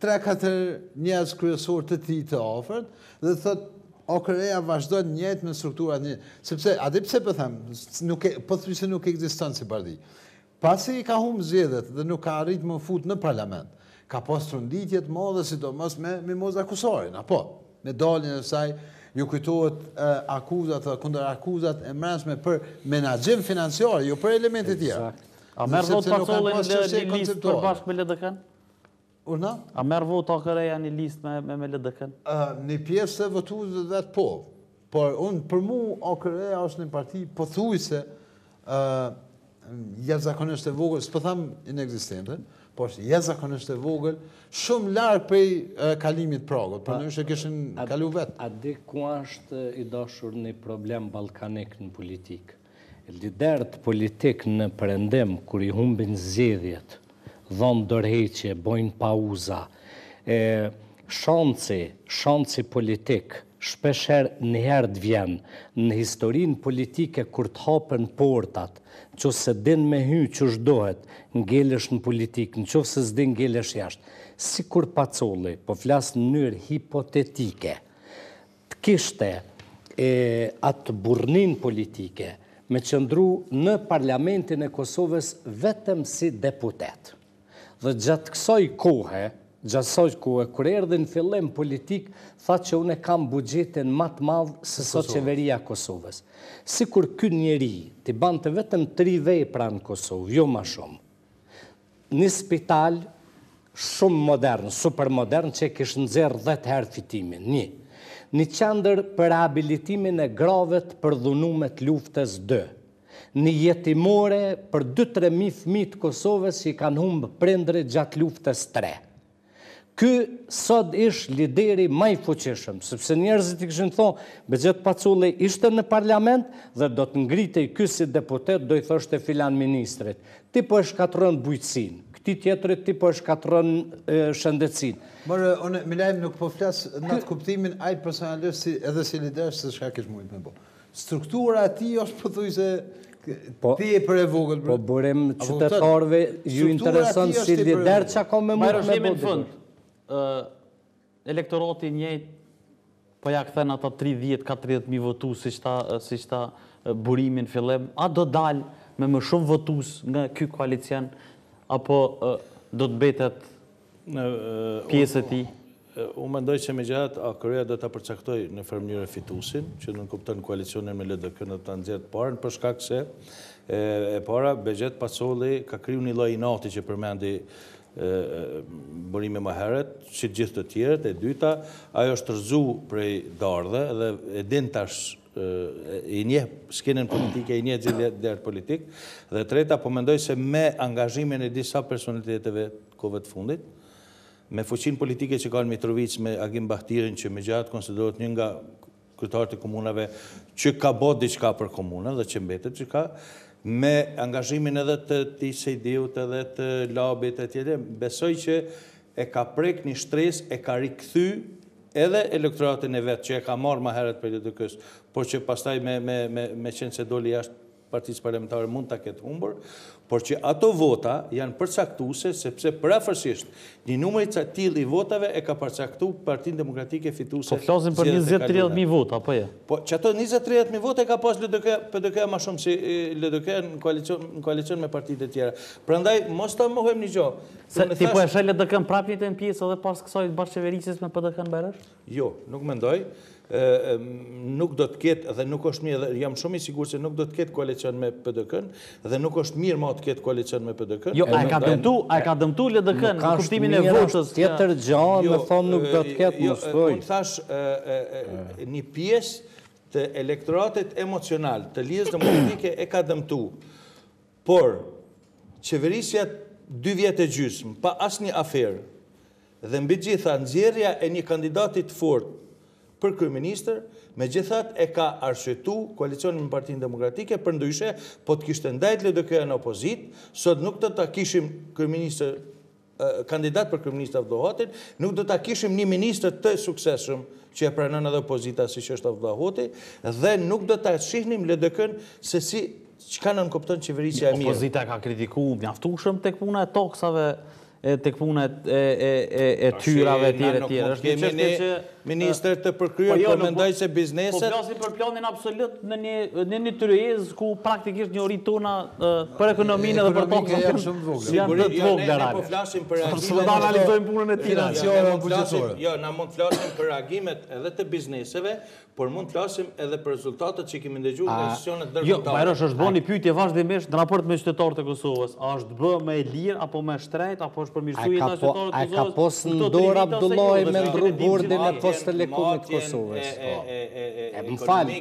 S4: 3-4 njerëz kryesor të ti të afërt, dhe thot, OKR-ja vazhdojnë njëjtë me strukturat një, sepse, adi pse për them, po thuj se nuk ekziston si parti. Pasi i ka humbë zgjedhjet dhe nuk ka arrit më fut në parlament, ka pas tronditjet madhe, sidomos me Mimoza Kusarin, apo, me daljen e saj, ju kujtohet akuzat dhe kundër akuzat e mrenshme për menaxhim financiar, jo për elemente tjera.
S1: A merr vot Pacullin në listë për bashkë me LDK-n?
S4: Urna?
S1: A merr vot OKR-ja në listë me LDK-n?
S4: Një pjesë të votuesve vetë po. Por unë, për mu, OKR-ja është një parti pothuajse jashtëzakonisht e vogël, s'po them inekzistente, por është jashtëzakonisht e vogël, shumë larg prej kalimit pragut, për ndryshe kishin kalu vetë.
S3: A di ku është i dashur një problem ballkanik në politikë? Liderët politik në perëndim, kur i humbin zgjedhjet, dhonë dorëheqje, bojnë pauza, shanci politik, shpesher njëherë të vjen në historinë politike kur të hapen portat, që se din me hy që shdohet ngelesh në politikë, në që se s'din ngelesh jashtë, si kur Pacolli, po flasë në mënyrë hipotetike, të kishte atë burnin politike me qëndru në parlamentin e Kosovës vetëm si deputet. Dhe gjatë kësoj kohë, kur erdhi në fillim politik, tha që unë kam bugjetin më të madh se sot qeveria e Kosovës. Sikur ky njeri t'i bante vetëm 3 vepra në Kosovë, jo më shumë. Një spital shumë modern, super modern, që kishë nxjerrë 10 herë fitimin. Një qendër për rehabilitimin e gravet për dhunumet luftës 2. Një jetimore për 2-3 fëmijë të Kosovës që i kanë humbë prindrit gjatë luftës 3. Ky sot ish lideri më i fuqishëm, sepse njerëzit i kishin thonë, Bexhet Pacolli ishte në parlament dhe do të ngritej ky si deputet, do i thoshte filan ministrit. Ti po e shkatron bujqësinë, këtij tjetrit ti po e shkatron shëndetësinë.
S4: More, unë Milajm nuk po flas në atë kuptimin ai personalisht edhe si lider se çka kish mujt me bë. Struktura e tij është pothuajse ti e për e vogël.
S3: Po burim qytetarëve ju intereson si lider çka ka me mujt me bë.
S1: Elektorati njëjtë, po ja këthen ata 30-40.000 votus si shta burimin fillim, a do dalë me më shumë votus nga ky koalicion, apo do të betet pjesë e tij?
S2: Unë mendoj që me gjatë, Kërëja do të përcaktoj në mënyrë fitusin, që nuk kupton koalicionin me LDK në të nxjerrë parën, për shkak se e para, Bexhet Pacolli ka kriju një lloj inati që përmendi burime më herët, që gjithë të tjerët, e dyta, ajo është rëzu prej dardhe dhe e din tash i njeh skenën politike, i njeh gjithë politik, dhe treta, po mendoj se me angazhimin e disa personaliteteve kohëve të fundit, me fuqinë politike që kanë Mitrovic me Agim Bahtirin, që me gjatë konsiderohet një nga kryetarët e komunave që ka bërë diçka për komunën dhe që mbetet që ka, me angazhimin edhe të tij Sejdiut edhe të labit e tjetër, besoj që e ka prek një stres, e ka rikthy edhe elektoratin e vetë që e ka marrë më herët për LDK-s, por që pastaj me qenë se doli jashtë partisë parlamentare mund ta ketë humbur, por që ato vota janë përcaktuese sepse përafërsisht një numër i tillë i votave e ka përcaktuar Partinë Demokratike fituese.
S1: Po flasim për 20-30.000 vota, apo jo?
S2: Po që ato 20-30.000 vota e ka pas PDK më shumë si LDK në koalicion me partitë e tjera. Prandaj mos ta mohem një gjë.
S1: Ti po e sheh LDK-n prapë një pjesë edhe pas kësaj bashkëqeverisjes me PDK-n Bajrash?
S2: Jo, nuk mendoj. Nuk do të ketë dhe nuk është mirë, dhe jam shumë i sigurt se nuk do të ketë koalicion me PDK-n dhe nuk është mirë ma të ketë koalicion me PDK-n.
S1: Jo, a e ka dëmtu LDK-n në kuptimin e votës.
S3: Tjetër gjë, me thonë nuk do të ketë mësoj.
S2: Unë thash një pjesë të elektoratit emocional të lidhjes demokratike e ka dëmtu, por qeverisja 2 vjetë e gjysmë, pa asnjë aferë, dhe mbi gjitha nxjerrja e një kandidatit fort për kryeministër, megjithatë e ka arsyetu koalicionin me Partinë Demokratike, përndryshe, po të kishte ndajt LDK në opozit, sot nuk do ta kishim kryeministër, kandidat për kryeministër Avdohatin, nuk do ta kishim një ministër të suksesshëm që e pranon edhe opozita si që është Avdohati, dhe nuk do ta shihnim LDK-n se si çka nën kupton qeverisja e mirë.
S1: Opozita ka kritikuar mjaftueshëm tek puna e toksave, tek puna e tyrave e tjera.
S2: Është një çështje që ministër të përkryer, po mendoj se bizneset...
S1: Po flasim për planin absolut në një tryez ku praktikisht një ori tona për ekonominë edhe për toksat janë të vogla.
S2: Ne po flasim për
S1: reagimet... Së analizojmë punën e tira.
S2: Jo, na mund të flasim për reagimet edhe të bizneseve, por mund të flasim edhe për rezultatet që kemi ndëgjuar nga institucionet ndërkombëtare.
S1: Jo, Bajrash, është bërë një pyetje vazhdimisht në raport me qytetarët e Kosovës. A është bërë më e lirë apo më shtrenjtë apo është përmirësuar jeta e qytetarëve të Kosovës?
S3: A ka posë ndor Abdullahi me ndru bordin e Post Telekomit Kosovës? Më falë,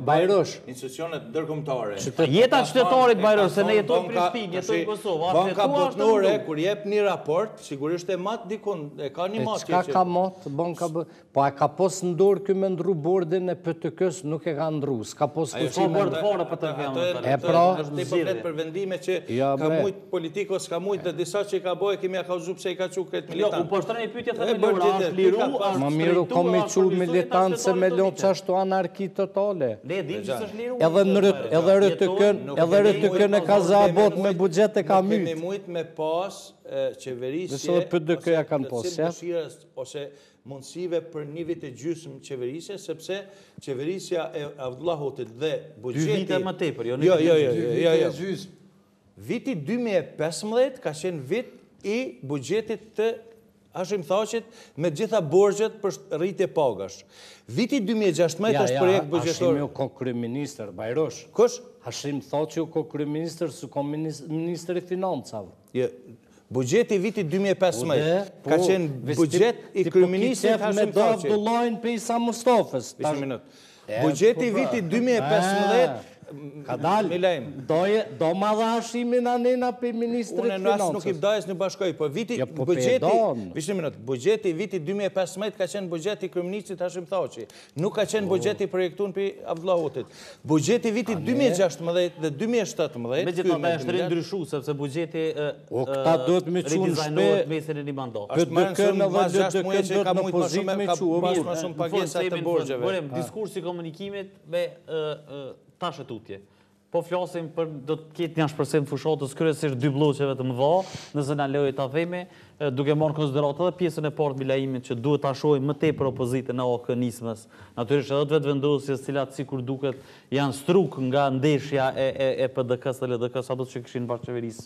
S3: Bajrash.
S2: Institucionet ndërkombëtare.
S1: Jeta e qytetarit Bajrash, se ne jetojmë në Prishtinë, jetojmë në Kosovë.
S2: Banka botërore kur jep një raport, sigurisht e mat dikun, e ka një mat.
S3: Çka ka mat banka? Po a ka posë ndor ky me ndru bordin e PTK-s, nuk e ka ndru, s'ka posë
S1: kushime. Ajo fare PTK-n.
S3: E pra,
S2: ti po flet për vendime që ka mujt politiko, s'ka mujt dhe disa që ka bëjë kemi akuzzuar pse i ka çu kret militant.
S1: Jo, u po shtreni pyetje thënë Lora, është liru, është
S3: miru kom me qu militancë me lo qashtu anarki totale.
S1: Ne dim që s'është liru.
S3: Edhe rëtykën e ka zabot me bugjet e ka myt.
S2: Nuk kemi mujt me pas qeverisje ose mundësive për një vit e gjysmë qeverisje, sepse qeverisja e Abdullah Hoxhit dhe bugjeti...
S1: 2 vite më tepër, jo.
S2: Jo. Viti 2015 ka qenë vit i bugjetit të Hashim Thaqit me gjitha borxhet për rritje pagash. Viti 2016 është projekt bugjetor.
S3: Hashim ju ko kryeministër, Bajrosh.
S2: Kush?
S3: Hashim Thaqi ju ko kryeministër, su ko ministër i financave.
S2: Bugjeti viti 2015 ka qenë bugjet i kryeministrit Hashim Thaqi.
S3: Me do Abdullajn për Isa Mustafës.
S2: Bugjeti viti 2015
S3: ka dalë, do ma dha Hashimin anena për ministrit financës.
S2: Unë në asë nuk i bdajës në bashkoj, po bugjeti viti 2015 ka qenë bugjeti kryeministrit Hashim Thaqi. Nuk ka qenë bugjeti projektun për Abdullah Hoxhit. Bugjeti viti 2016 dhe 2017...
S1: Me gjitha da është rindryshu, sepse bugjeti
S3: këta duhet me qunë shpe...
S1: mesin e një mandat.
S2: Është marën shumë mas 6 muaj që ka mujtë ma shumë pagesat të borgjeve.
S1: Bërem, diskursi komunikimit me tashe tutje. Po flasim për do të ketë një 1% fushatës kryesisht 2 bloqeve të mëdha, nëse na lejoj ta themi, duke marrë konsiderat edhe pjesën e parë të bilajimit që duhet ta shohim më tepër opozitën në AK-nismës. Natyrisht edhe të vetvendosjes, cilat sikur duket janë struk nga ndeshja e PDK-s dhe LDK-s ato që kishin bashkëqeverisë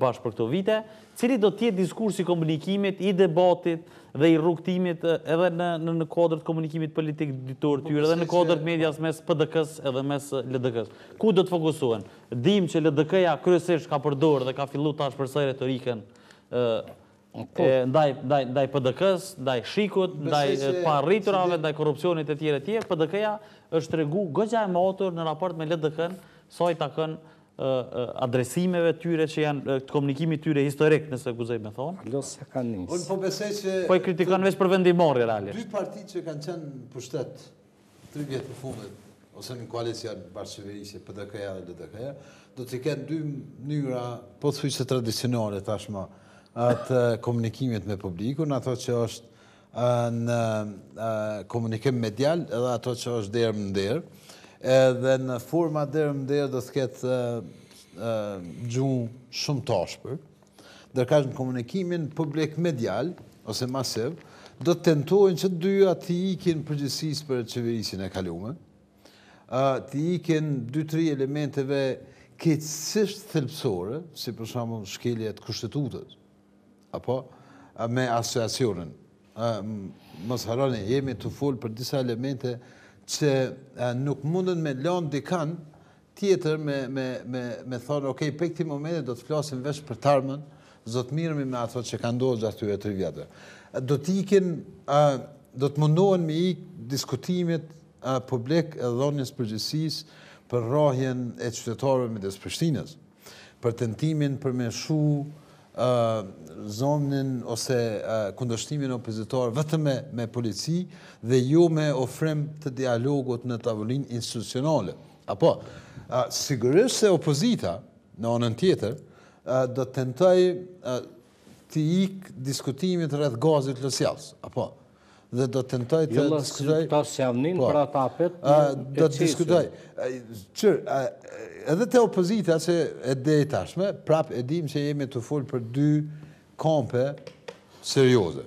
S1: bashkë për këto vite, cili do të jetë diskursi komunikimit, i debatit dhe i rrugtimit edhe në kodër të komunikimit politik ditor tyre, edhe në kodër të medias mes PDK-s edhe mes LDK-s. Ku do të fokusohen? Dim që LDK-ja kryesisht ka përdorur dhe ka filluar tash përsëri retorikën ndaj PDK-s, ndaj shikut, ndaj pa arriturave, ndaj korrupsionit e tjerë. PDK-ja është tregu goxha e matur në raport me LDK-n, sa i takon adresimeve tyre që janë komunikimit tyre historik, nëse guzoj me thonë.
S3: Losë ka njësë.
S4: Unë po besoj që...
S1: Po i kritikon veç për vendimarrje realisht.
S4: 2 partit që kanë qenë pushtet 3 vjetë për fundit, ose në koalicion bashkëqeverisje, PDK-ja dhe LDK-ja, do të kenë 2 mënyra, po të thuj se tradicionale tashma, të komunikimit me publikun, ato që është në komunikim medial, edhe ato që është derë më nderë, edhe në forma derë më nderë do të ketë gjuhë shumë tashpër, ndërkaq në komunikimin publik medial, ose masiv, do të tentojnë që dyja të ikin përgjithësisë për qeverisin e kalume, të ikin 2-3 elementeve keqësisht thelbësore, si për shembull shkelja e kushtetutës, apo me asociacionin. Mos harroni, jemi të folë për disa elemente që nuk mundën me lanë dikan tjetër me thonë, okej, për këti momente do të flasim veç për tarmën, do të mirëmi me ato që ka ndodhur gjatë këtyre 3 vjetëve. Do të mundohen me ikë diskutimit publik e dhënies përgjegjësisë për rrahjen e qytetarëve midis Prishtinës, për tentimin për me shu zonin ose kundërshtimin opozitor vetëm me polici dhe jo me ofrim të dialogut në tavolinë institucionale. Apo, sigurisht se opozita, në anën tjetër, do të tentoj të ikë diskutimit rreth gazit lësjellës. Apo, dhe do të tentoj të diskutoj... Do të diskutoj. Edhe të opozita që e deri tashme, prap e dim që jemi të folë për 2 kampe serioze.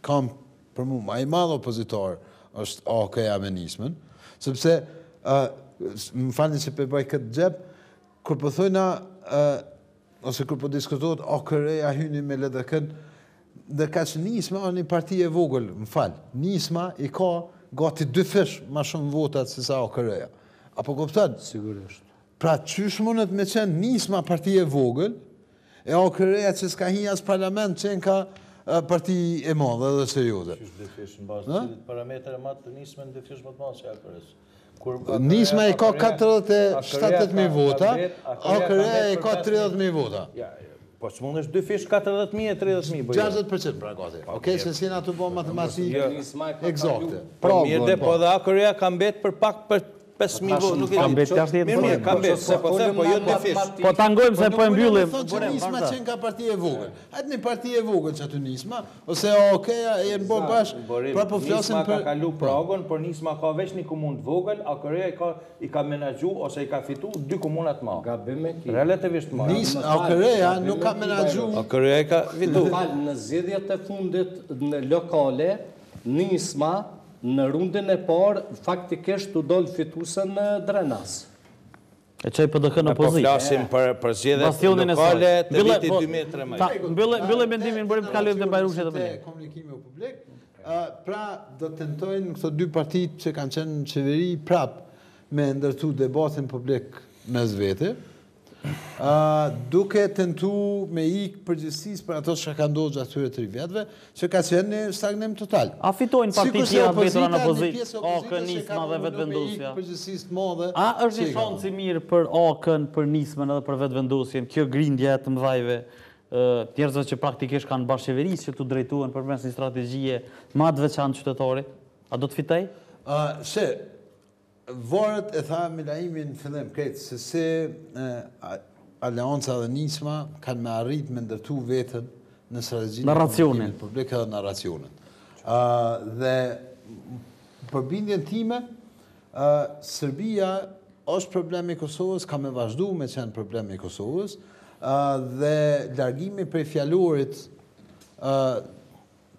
S4: Kamp për mu ma i madh opozitor është AK-ja me nismën, sepse, më falni që për bëj këtë gjep, kur po thojna, ose kur po diskutohet AK-ja hyni me LDK-n, dhe ka që nisma është një parti e vogël, më falë, nisma i ka gati 2 fish ma shumë votat se sa AK-ja. Apo kupton?
S3: Sigurisht.
S4: Pra, qysh mundet me qenë nisma parti e vogël, e AK-ja që s'ka hi as parlament qenë ka parti e madhe dhe serioze.
S2: Qysh 2 fish në bazë, cilit parametre matë të nismen 2 fish më të madhe që AK-s.
S4: Nisma i ka 47.000 vota, AK-ja i ka 30.000 vota.
S2: Po që mund është 2 fish 40.000 e 30.000.
S4: 60% pra gati. Okej, se si na të bo matematikë eksakte.
S2: Mirë dhe, po dhe AK-ja ka mbet për pak për 5.000 votë, nuk e
S1: Kam
S2: di.
S1: betë jashtë jetë
S2: Mirë, kam betë, po them, po jo në fish.
S1: Po ta ngojmë se po e mbyllim.
S4: Po thonë që Nisma qenë ka parti e vogël. Hajtë një parti e vogël që aty Nisma, ose okeja e në bërë bashkë, pra po flasin
S2: Nisma ka
S4: për...
S2: kalu pragon, por Nisma ka veç një komunë të vogël, AKR-ja i ka menaxhu ose i ka fitu 2 komuna të mëdha.
S3: Gabim e ki.
S2: Relativisht më.
S4: AKR-ja nuk ka menaxhu.
S2: AKR-ja i ka fitu.
S3: Në zgjedhjet e fundit në lokale, Nisma në rundin e parë faktikisht u dol fituese në Drenas.
S1: E çaj PDK në
S2: Po
S1: opozitë.
S2: flasim për zgjedhjet
S1: Bastionin e
S2: lokale
S1: saj.
S2: të vitit 2013.
S1: Mbyllë mendimin bërim të kalojmë te Bajrushi të bëjmë.
S4: Komunikimi publik, pra do të tentojnë këto 2 partitë që kanë qenë në qeveri prap me ndërtu debatin publik mes vete, duke tentu me ikë përgjithsisë për ato që ka ndodhur gjatë këtyre 3 vjetëve, që ka qenë në stagnim total.
S1: A fitojnë partitë tjera të vetura në opozitë?
S4: AK
S1: Nisma dhe vetëvendosja.
S4: Përgjithsisë të madhe.
S1: A është një shans i mirë për AK-n, për Nismën edhe për vetëvendosjen, kjo grindje të mëdhajve, njerëzve që praktikisht kanë bashkëqeverisë që tu drejtuan përmes një strategjie më të veçantë qytetare? A do të fitoj?
S4: Varet e tha Milaimi në fillim kretë se Aleanca dhe Nisma kanë me arrit me ndërtu vetën në strategjinë
S1: narracionin
S4: publik edhe narracionin. Dhe përbindjen time, Serbia është problemi i Kosovës, ka me vazhdu me qenë problemi i Kosovës, dhe largimi prej fjalorit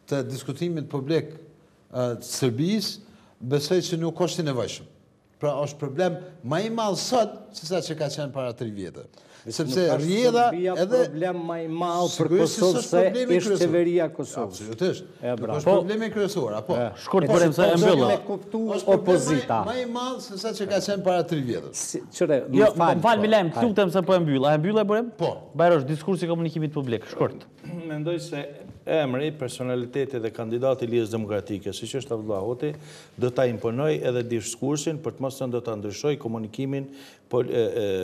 S4: të diskutimit publik të Serbisë, besoj që nuk është i nevojshëm. Pra është problem më i madh sot se sa që ka qenë para 3 vjetë. Sepse rjedha edhe
S3: problem më i madh për Kosovë se është qeveria e Kosovës.
S4: Absolutisht. Është problemi kryesor, apo?
S1: Shkurt bërim se e mbyllë.
S3: Me kuptu opozita.
S4: Më i madh se sa që ka qenë para 3 vjetë.
S1: Jo, më fal Milem, të lutem se po e mbyll. A e mbyll e bërim?
S4: Po.
S1: Bajrosh, diskursi i komunikimit publik, shkurt.
S2: Mendoj se emri, personaliteti dhe kandidati i Lidhjes Demokratike, siç është Abdullah Hoti, do ta imponoj edhe diskursin, për të mos do ta ndryshoj komunikimin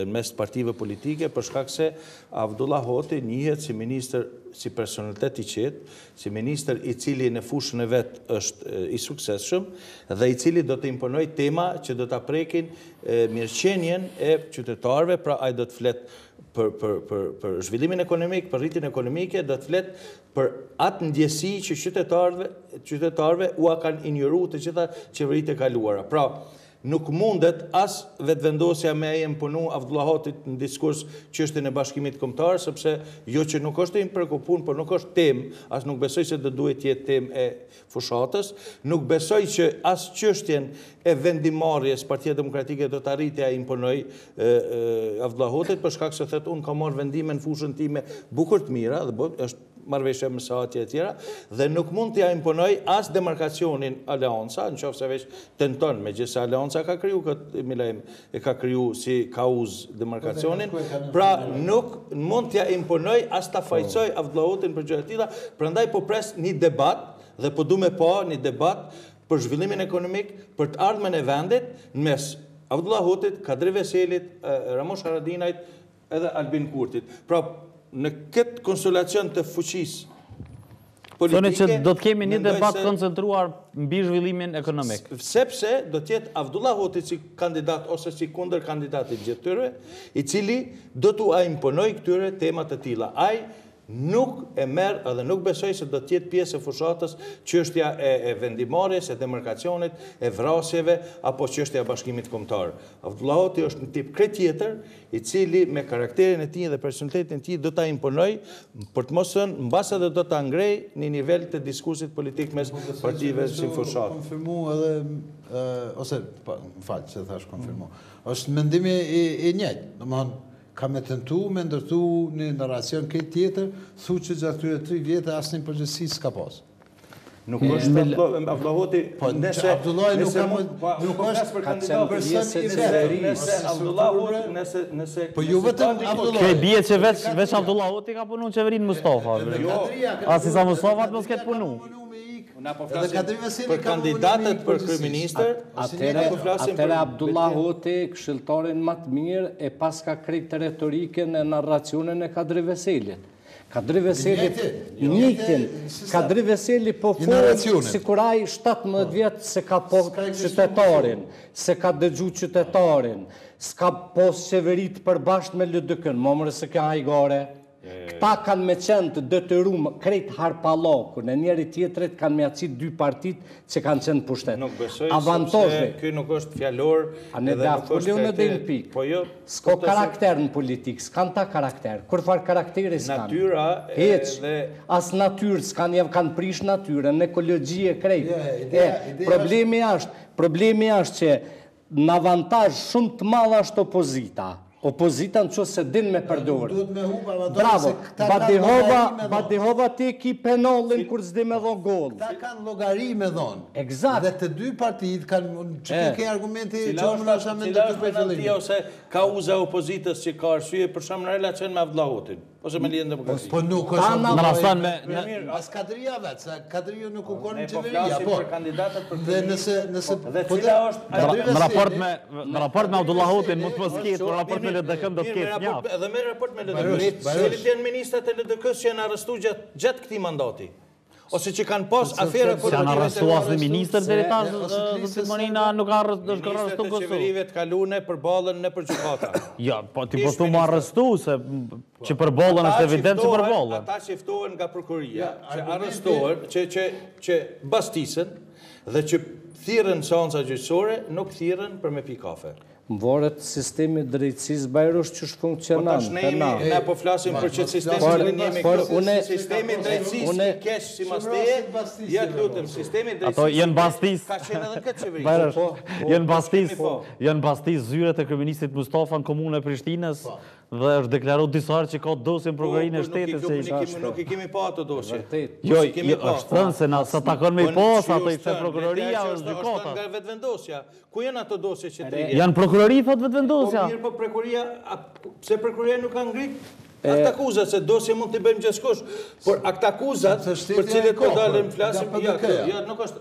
S2: mes partive politike, për shkak se Abdullah Hoti njihet si ministër, si personalitet i qetë, si ministër i cili në fushën e vet është i suksesshëm dhe i cili do të imponoj tema që do ta prekin mirëqenien e qytetarëve, pra ai do të flet për zhvillimin ekonomik, për rritjen ekonomike, do të flet për atë ndjesi që qytetarëve u kanë injoruar të gjitha qeveritë e kaluara. Pra, nuk mundet as vetëvendosja me e imponu Abdullah Hotit në diskurs çështjen e bashkimit kombëtar, sepse jo që nuk është i preokupun, por nuk është temë, as nuk besoj se do duhet jetë temë e fushatës, nuk besoj që as çështjen e vendimarrjes Partia Demokratike do të arritej a imponoj Abdullah Hotit, për shkak se thotë unë kam marrë vendime në fushën time bukur të mira, dhe është marrëveshje me sahatje e tjera, dhe nuk mund t'ja imponoj as demarkacionin Aleanca, në qoftë se veç tenton, megjithëse Aleanca ka kriju këtë Milajm, e ka kriju si kauz demarkacionin, pra nuk mund t'ja imponoj as ta fajsoj Abdullah Hotin për gjëra të tilla, prandaj po pres një debat dhe po du me pa një debat për zhvillimin ekonomik, për të ardhmen e vendit në mes Abdullah Hotit, Kadri Veselit, Ramosh Haradinajt edhe Albin Kurtit. Pra, në këtë konstelacion të fuqisë politike...
S1: Thoni që do të kemi një debat koncentruar mbi zhvillimin ekonomik.
S2: Sepse do t'jetë Abdullah Hoti si kandidat ose si kundër kandidatit gjithë tyre, i cili do t'u imponoj këtyre temat të tilla. Ai nuk e merr edhe nuk besoj se do t'jetë pjesë e fushatës çështja e vendimarrjes, e demarkacionit, e vrasjeve apo çështja e bashkimit kombëtar. Abdullah Hoti është një tip krejt tjetër, i cili me karakterin e tij dhe personalitetin e tij do ta imponoj, për të mos thënë mbas edhe do ta ngrej në nivel të diskursit politik mes partive si fushatë.
S4: Konfirmu edhe ose më fal, që thash konfirmu. Është mendimi i njëjtë, domethënë ka me tentu me ndërtu një narracion këtë tjetër, thu që gjatë këtyre 3 vjetë asnjë përgjithësi s'ka pas.
S2: Nuk është Abdullah Hoti, nëse
S4: Abdullah nuk është
S2: për kandidat nëse Abdullah Hoti, nëse
S4: po ju vetëm Abdullah.
S1: Kjo bie që veç Abdullah Hoti ka punu në qeverinë Mustafa. Asi sa Mustafa të mos ketë punu.
S2: Për kandidatët për kryeministër,
S3: atëre Abdullah Hoti, këshilltarin më të mirë, e pas ka krejt retorikën e narracionin e Kadri Veselit. Kadri Veseli njëjtin, Kadri Veseli po folë si kuraj 17 vjetë se ka po qytetarin, se ka dëgju qytetarin, s'ka pos qeverit përbasht me LDK-n, momërë se ka hajgare. Këta kanë me qenë të detyruar krejt harpallaku, në njëri tjetrit kanë me acit 2 partit që kanë qenë pushtet.
S2: Nuk besoj, sepse ky nuk është fjalor
S3: edhe nuk është në del pik. S'ko karakter në politik, s'kan ta karakter. Kur farë karakteri s'kan?
S2: Natyra
S3: edhe... As natyrë s'kan, javë kanë prish natyrën, në ekologi e krejt. Problemi është që në avantazh shumë të madh është opozita. Opozita në që se din me përdorë. Bravo, Badihova ti ki penallin kur s'di me dhonë gollë.
S4: Ta kanë logari me dhonë.
S3: Exakt.
S4: Dhe të 2 partit kanë, që ke argumenti që më nëshamen
S2: të të penaltia ose kauza opozitës që ka arsye për shumë në relacion me Avdllahutin. Ose me lidhën demokrasi.
S4: Po nuk është
S1: në rastan me...
S4: As kadria vetë, se kadria nuk u konë në
S2: Po
S4: qeveria.
S2: flasim për kandidatët për
S4: Dhe nëse...
S2: Dhe cila është...
S1: Në raport me Avdllahutin, mund të mos ketë, për raport me LDK-n do të ketë njaftë.
S2: Edhe me raport me LDK-s. Cilit janë ministrat e LDK-s që janë arrestu gjatë këtij mandati? Ose që kanë pas afera
S1: që janë arrestu asë minister drejtar Zotëmonina nuk ka arrestu Kosovë.
S2: Ministrat e qeverive të kalune përballën në për gjykata.
S1: Ja, po ti po thu më arrestu se që përballën është evident që përballën.
S2: Ata që ftohen nga prokuria, që arrestohen, që bastisën dhe që thirrën seanca gjyqësore, nuk thirrën për me pi kafe.
S3: Më vorët sistemi drejtësisë Bajrosh që shfunkcionan.
S2: Ne po flasim për që sistemi drejtësisë i kesh si masteje, ja të lutëm, sistemi drejtësisë ka qenë edhe këtë qeveri.
S1: Janë bastis zyret e kryeministit Mustafa në komunën e Prishtinës dhe është deklaruar disa herë që ka dosje në prokurorinë e shtetit se
S2: nuk i kemi pa ato dosje.
S1: Jo, është thënë se na sa takon me pas ato i kthe prokuroria është gjykata.
S2: Nga vetvendosja. Ku janë ato dosje që drejtë?
S1: Janë prokurori thot vetvendosja.
S2: Po mirë, po prokuroria, pse prokuroria nuk ka ngrit? Ata akuzat se dosje mund t'i bëjmë gjithçkush, por ata akuzat për cilët po dalëm flasim ja nuk është.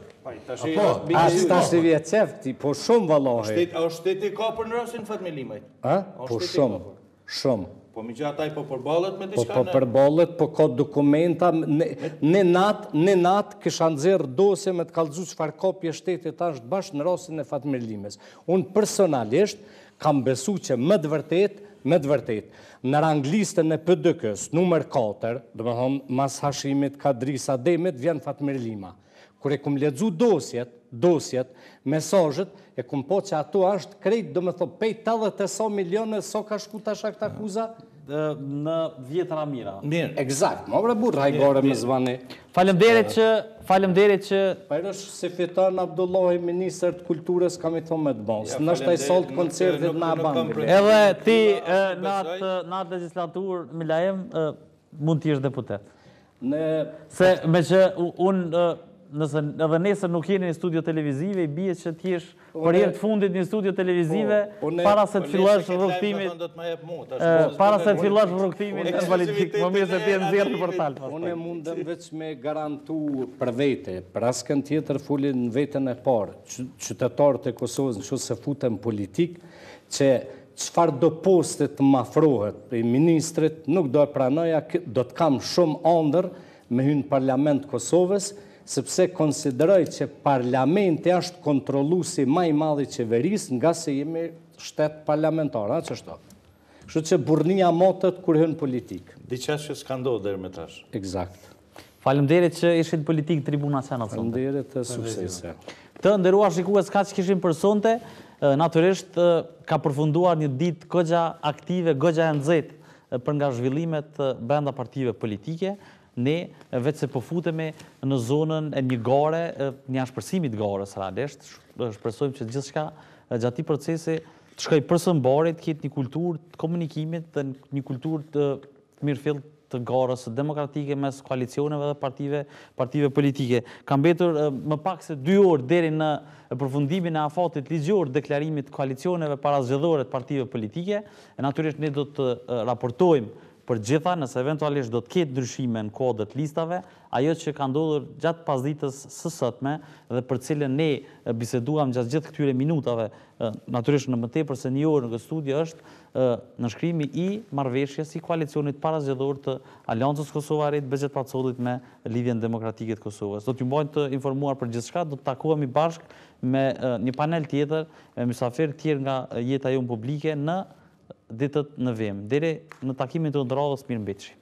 S3: Tash i vjet çefti, po shumë vallahi.
S2: Shteti ka për në rastin Fatmi Limajt.
S3: Po shumë.
S2: Po mi që ata i po përballet me diçka.
S3: Po përballet, po ka dokumenta, në natë kisha nxjerr dosje me të kallëzu çfarë kopje shtetit është bashkë në rastin e Fatmi Limës. Unë personalisht kam besu që me të vërtet, në ranglistën e PDK-s, numër 4, do me thonë, mas Hashimit, Kadris, Ademit, vjen Fatmir Lima. Kër e kum lexu dosjet, mesazhet, e kum po që ato është krejt, do me thonë, pejt 80 milione, so ka shku tash këtë akuza?
S1: Në vjetra mira.
S2: Mirë.
S3: Eksakt, ma vre burë hajgore me zvani.
S1: Falemderit që...
S3: Pajrësh se fiton Abdullahi, Ministër të Kulturës, kam i thonë me të bons. Nështë taj solt koncertit në Abandri.
S1: Edhe ti në atë legislaturë, Milajem, mund t'jesh deputet. Se me që unë, nëse edhe nesër nuk jeni në studio televizive, i bie që t'jesh për herë të fundit një studio televizive, para se të fillosh rrugtimin, para se të fillosh rrugtimin në politik, më mirë se ti e nxjerr në portal.
S3: Unë mundem veç me garantu për vete, për askën tjetër folin në veten e parë, qytetarët e Kosovës në që se futen politik, që çfarë do postet të mafrohet i ministrit, nuk do e pranoja, do të kam shumë ëndër me hyrë në parlament Kosovës, sepse konsideroj që parlamenti është kontrolluesi më i madh i qeverisë nga se jemi shtet parlamentar, që është. Kështu që burrnia motet kur hyn politik.
S2: Diçka që s'ka ndodhur deri më tash.
S3: Eksakt.
S1: Faleminderit që ishit politik Tribuna Nacionale.
S3: Faleminderit e suksese.
S1: Të nderuar shikues, kaq kishim për sonte, natyrisht ka përfunduar një ditë goxha aktive, goxha e nxehtë për nga zhvillimet brenda partive politike. Ne vetë se po futemi në zonën e një gare, një ashpërsimit garës realisht, shpresojmë që gjithçka gjatë këtij procesi të shkojë përshëmbarë, të ketë një kulturë të komunikimit dhe një kulturë të mirëfillt të garës demokratike mes koalicioneve dhe partive politike. Ka mbetur më pak se 2 orë deri në përfundimin e afatit ligjor deklarimit të koalicioneve para zgjedhore të partive politike. Natyrisht ne do të raportojmë për gjitha, nëse eventualisht do të ketë ndryshime në kodët listave, ajo që ka ndodhur gjatë pasditës së sotme dhe për cilën ne biseduam gjatë gjithë këtyre minutave, natyrisht në më tepër se një orë në këtë studio, është nënshkrimi i marrëveshjes i koalicionit parazgjedhor të Aleancës Kosovarit Behçet-Pacollit me Lidhjen Demokratike të Kosovës. Do t'ju mbajmë të informuar për gjithçka, do të takohemi bashkë me një panel tjetër, me mysafirë tjerë nga jeta jonë publike në ditët në vim. Deri në takimin të radhës, mirëmbëjtje.